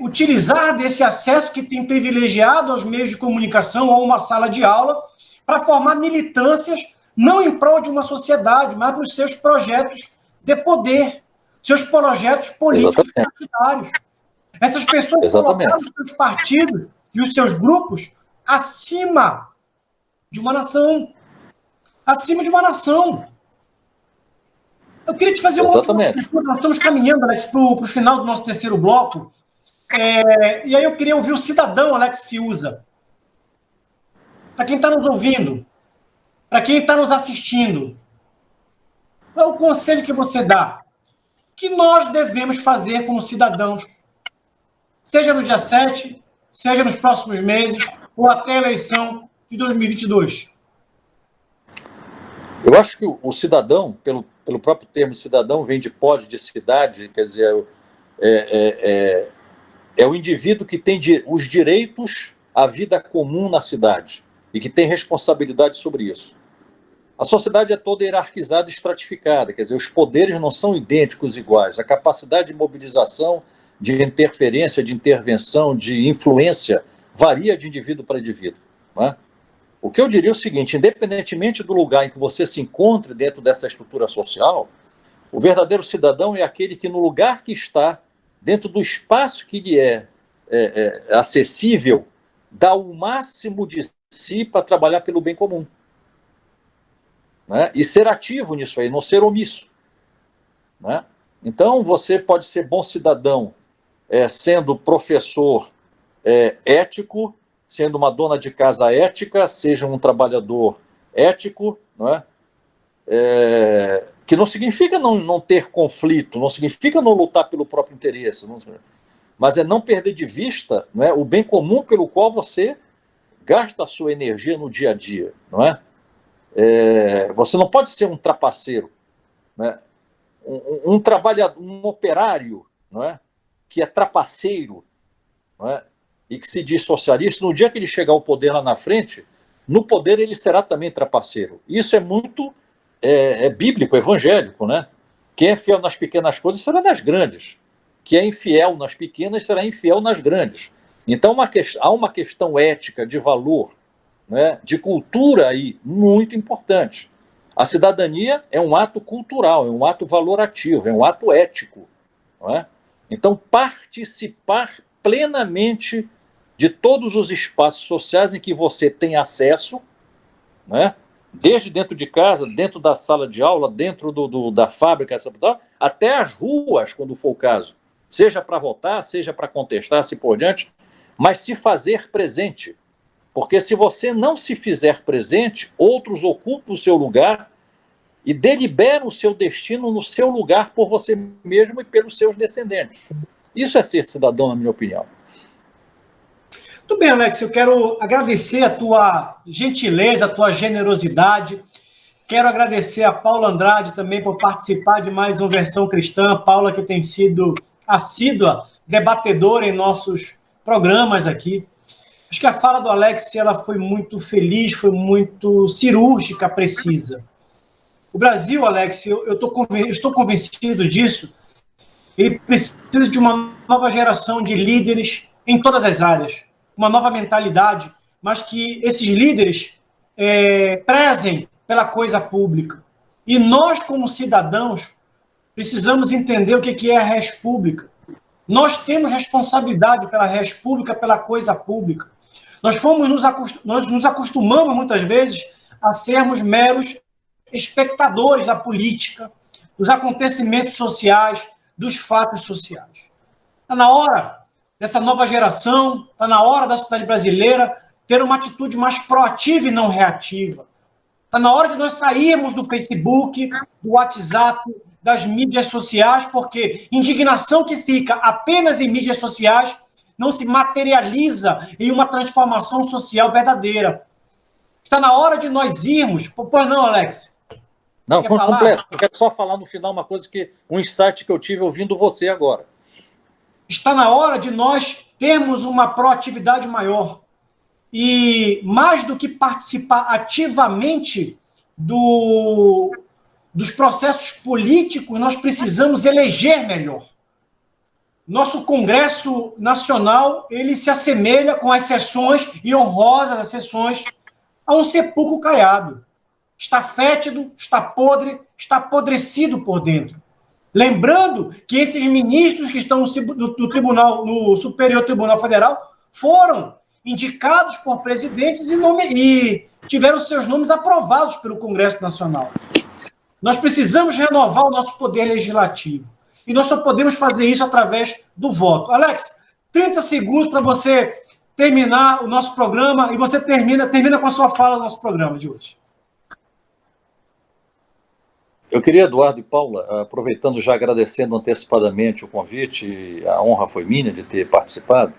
S1: utilizar desse acesso que tem privilegiado aos meios de comunicação ou uma sala de aula para formar militâncias, não em prol de uma sociedade, mas para os seus projetos de poder, seus projetos políticos partidários. Essas pessoas colocaram os seus partidos e os seus grupos acima de uma nação. Acima de uma nação. Eu queria te fazer uma outra pergunta. Nós estamos caminhando, Alex, para o final do nosso terceiro bloco. E aí eu queria ouvir o cidadão Alex Fiuza. Para quem está nos ouvindo, para quem está nos assistindo, qual é o conselho que você dá? Que nós devemos fazer como cidadãos, seja no dia 7, seja nos próximos meses, ou até a eleição de 2022?
S2: Eu acho que o cidadão, pelo próprio termo cidadão, vem de pod, de cidade, quer dizer, é o indivíduo que tem os direitos à vida comum na cidade e que tem responsabilidade sobre isso. A sociedade é toda hierarquizada e estratificada, quer dizer, os poderes não são idênticos iguais, a capacidade de mobilização, de interferência, de intervenção, de influência, varia de indivíduo para indivíduo. Não é? O que eu diria é o seguinte, independentemente do lugar em que você se encontre dentro dessa estrutura social, o verdadeiro cidadão é aquele que no lugar que está, dentro do espaço que lhe é acessível, dá o máximo de si para trabalhar pelo bem comum. Né? E ser ativo nisso aí, não ser omisso. Né? Então, você pode ser bom cidadão sendo professor ético, sendo uma dona de casa ética, seja um trabalhador ético, não é? Que não significa não ter conflito, não significa não lutar pelo próprio interesse, mas é não perder de vista, não é, o bem comum pelo qual você gasta a sua energia no dia a dia. Não é? Você não pode ser um trapaceiro, né? Um trabalhador, um operário, não é? Que é trapaceiro, não é? E que se diz socialista, no dia que ele chegar ao poder lá na frente, no poder ele será também trapaceiro. Isso é muito bíblico, evangélico, né? Quem é fiel nas pequenas coisas será nas grandes. Quem é infiel nas pequenas será infiel nas grandes. Então há uma questão ética, de valor, né, de cultura aí, muito importante. A cidadania é um ato cultural, é um ato valorativo, é um ato ético. Não é? Então, participar plenamente de todos os espaços sociais em que você tem acesso, né, desde dentro de casa, dentro da sala de aula, dentro da fábrica, até as ruas, quando for o caso, seja para votar, seja para contestar, assim por diante, mas se fazer presente. Porque se você não se fizer presente, outros ocupam o seu lugar e deliberam o seu destino no seu lugar por você mesmo e pelos seus descendentes. Isso é ser cidadão, na minha opinião.
S1: Muito bem, Alex, eu quero agradecer a tua gentileza, a tua generosidade. Quero agradecer a Paula Andrade também por participar de mais uma Versão Cristã. A Paula, que tem sido assídua, debatedora em nossos programas aqui. Acho que a fala do Alex, ela foi muito feliz, foi muito cirúrgica, precisa. O Brasil, Alex, eu estou convencido disso, ele precisa de uma nova geração de líderes em todas as áreas, uma nova mentalidade, mas que esses líderes prezem pela coisa pública. E nós, como cidadãos, precisamos entender o que é a res pública. Nós temos responsabilidade pela res pública, pela coisa pública. Nós nos acostumamos, muitas vezes, a sermos meros espectadores da política, dos acontecimentos sociais, dos fatos sociais. Está na hora dessa nova geração, está na hora da sociedade brasileira ter uma atitude mais proativa e não reativa. Está na hora de nós sairmos do Facebook, do WhatsApp, das mídias sociais, porque indignação que fica apenas em mídias sociais não se materializa em uma transformação social verdadeira. Está na hora de nós irmos... Pois não, Alex?
S2: Não, completo. Eu quero só falar no final um insight que eu tive ouvindo você agora.
S1: Está na hora de nós termos uma proatividade maior. E mais do que participar ativamente dos processos políticos, nós precisamos eleger melhor. Nosso Congresso Nacional, ele se assemelha com as sessões, e honrosas as sessões, a um sepulcro caiado. Está fétido, está podre, está apodrecido por dentro. Lembrando que esses ministros que estão no Superior Tribunal Federal foram indicados por presidentes e tiveram seus nomes aprovados pelo Congresso Nacional. Nós precisamos renovar o nosso poder legislativo. E nós só podemos fazer isso através do voto. Alex, 30 segundos para você terminar o nosso programa, e você termina com a sua fala do nosso programa de hoje.
S2: Eu queria, Eduardo e Paula, aproveitando já agradecendo antecipadamente o convite, a honra foi minha de ter participado,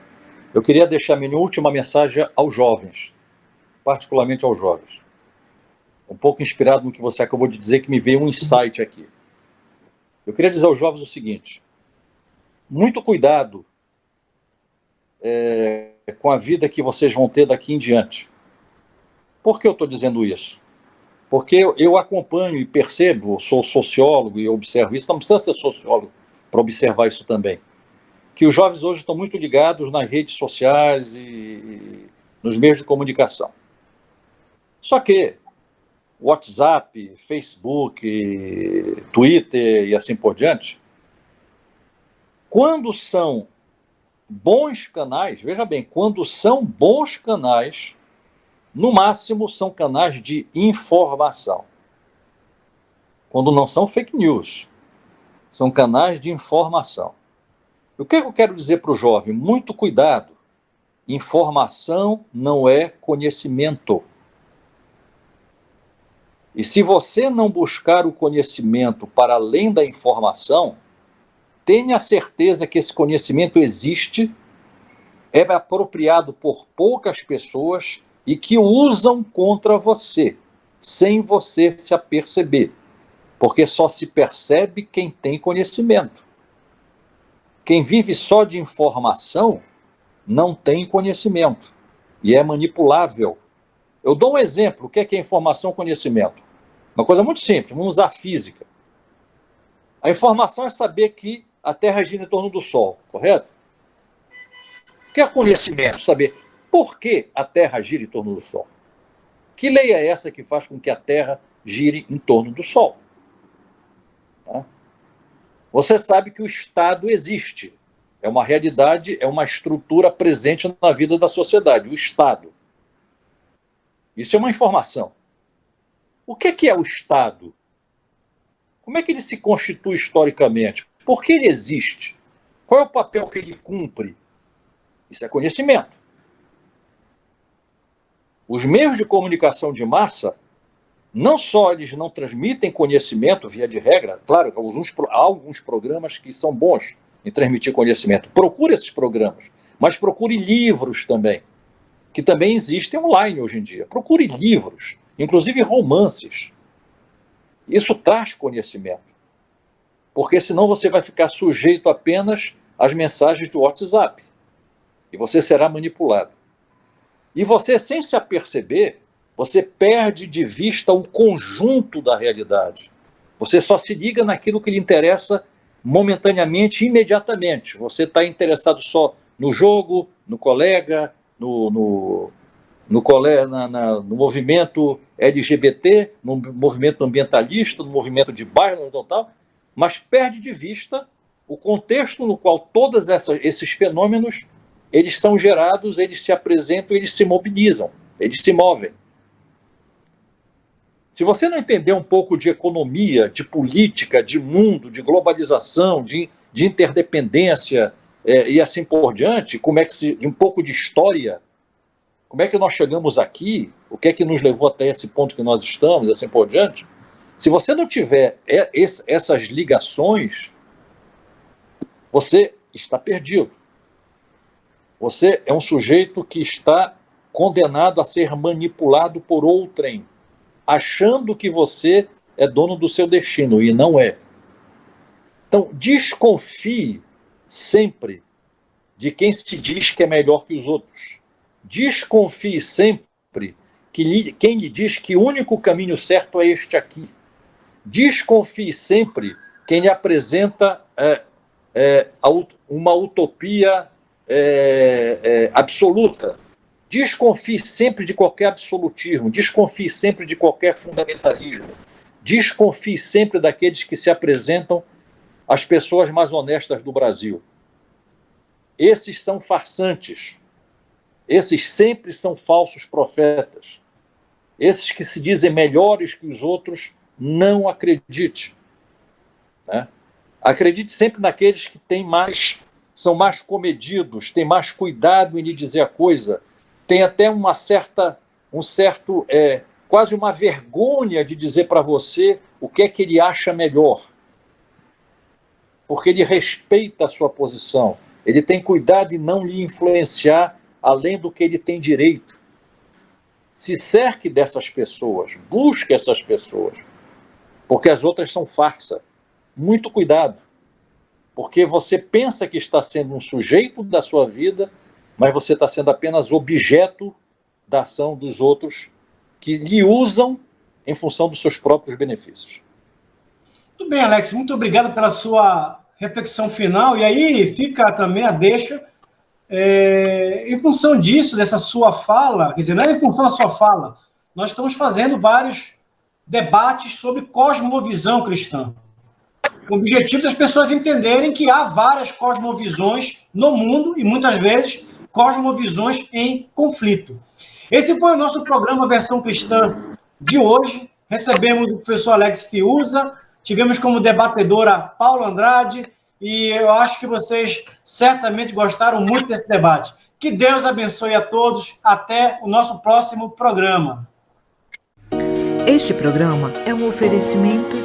S2: eu queria deixar minha última mensagem aos jovens, particularmente aos jovens. Um pouco inspirado no que você acabou de dizer, que me veio um insight aqui. Eu queria dizer aos jovens o seguinte: muito cuidado com a vida que vocês vão ter daqui em diante. Por que eu estou dizendo isso? Porque eu acompanho e percebo, sou sociólogo e observo isso, não precisa ser sociólogo para observar isso também, que os jovens hoje estão muito ligados nas redes sociais e nos meios de comunicação. Só que WhatsApp, Facebook, Twitter e assim por diante, quando são bons canais, veja bem, quando são bons canais, no máximo são canais de informação. Quando não são fake news, são canais de informação. O que eu quero dizer para o jovem? Muito cuidado. Informação não é conhecimento. E se você não buscar o conhecimento para além da informação, tenha certeza que esse conhecimento existe, é apropriado por poucas pessoas e que o usam contra você, sem você se aperceber. Porque só se percebe quem tem conhecimento. Quem vive só de informação não tem conhecimento e é manipulável. Eu dou um exemplo. O que é informação e conhecimento? Uma coisa muito simples, vamos usar a física. A informação é saber que a Terra gira em torno do Sol, correto? O que é conhecimento? Saber por que a Terra gira em torno do Sol. Que lei é essa que faz com que a Terra gire em torno do Sol? Tá? Você sabe que o Estado existe. É uma realidade, é uma estrutura presente na vida da sociedade, o Estado. Isso é uma informação. O que é o Estado? Como é que ele se constitui historicamente? Por que ele existe? Qual é o papel que ele cumpre? Isso é conhecimento. Os meios de comunicação de massa, não só eles não transmitem conhecimento via de regra, claro, há alguns programas que são bons em transmitir conhecimento. Procure esses programas, mas procure livros também, que também existem online hoje em dia. Procure livros, inclusive romances. Isso traz conhecimento, porque senão você vai ficar sujeito apenas às mensagens do WhatsApp e você será manipulado. E você, sem se aperceber, você perde de vista o conjunto da realidade. Você só se liga naquilo que lhe interessa momentaneamente, imediatamente. Você está interessado só no jogo, no colega, no movimento LGBT, no movimento ambientalista, no movimento de bairro, tal, mas perde de vista o contexto no qual todos esses fenômenos eles são gerados, eles se apresentam, eles se mobilizam, eles se movem. Se você não entender um pouco de economia, de política, de mundo, de globalização, de interdependência e assim por diante, um pouco de história, como é que nós chegamos aqui, o que é que nos levou até esse ponto que nós estamos, assim por diante. Se você não tiver essas ligações, você está perdido. Você é um sujeito que está condenado a ser manipulado por outrem, achando que você é dono do seu destino, e não é. Então, desconfie sempre de quem se diz que é melhor que os outros. Desconfie sempre que quem lhe diz que o único caminho certo é este aqui. Desconfie sempre quem lhe apresenta uma utopia absoluta. Desconfie sempre de qualquer absolutismo, desconfie sempre de qualquer fundamentalismo, desconfie sempre daqueles que se apresentam as pessoas mais honestas do Brasil. Esses são farsantes, esses sempre são falsos profetas, esses que se dizem melhores que os outros, não acredite, né? Acredite sempre naqueles que são mais comedidos, têm mais cuidado em lhe dizer a coisa, tem até quase uma vergonha de dizer para você o que é que ele acha melhor, porque ele respeita a sua posição, ele tem cuidado em não lhe influenciar além do que ele tem direito. Se cerque dessas pessoas, busque essas pessoas, porque as outras são farsa. Muito cuidado, porque você pensa que está sendo um sujeito da sua vida, mas você está sendo apenas objeto da ação dos outros que lhe usam em função dos seus próprios benefícios.
S1: Muito bem, Alex, muito obrigado pela sua reflexão final, e aí fica também a deixa, em função disso, dessa sua fala, quer dizer, não é em função da sua fala, nós estamos fazendo vários debates sobre cosmovisão cristã, com o objetivo das pessoas entenderem que há várias cosmovisões no mundo e, muitas vezes, cosmovisões em conflito. Esse foi o nosso programa Versão Cristã de hoje. Recebemos o professor Alex Fiuza, tivemos como debatedora Paula Andrade, e eu acho que vocês certamente gostaram muito desse debate. Que Deus abençoe a todos. Até o nosso próximo programa.
S3: Este programa é um oferecimento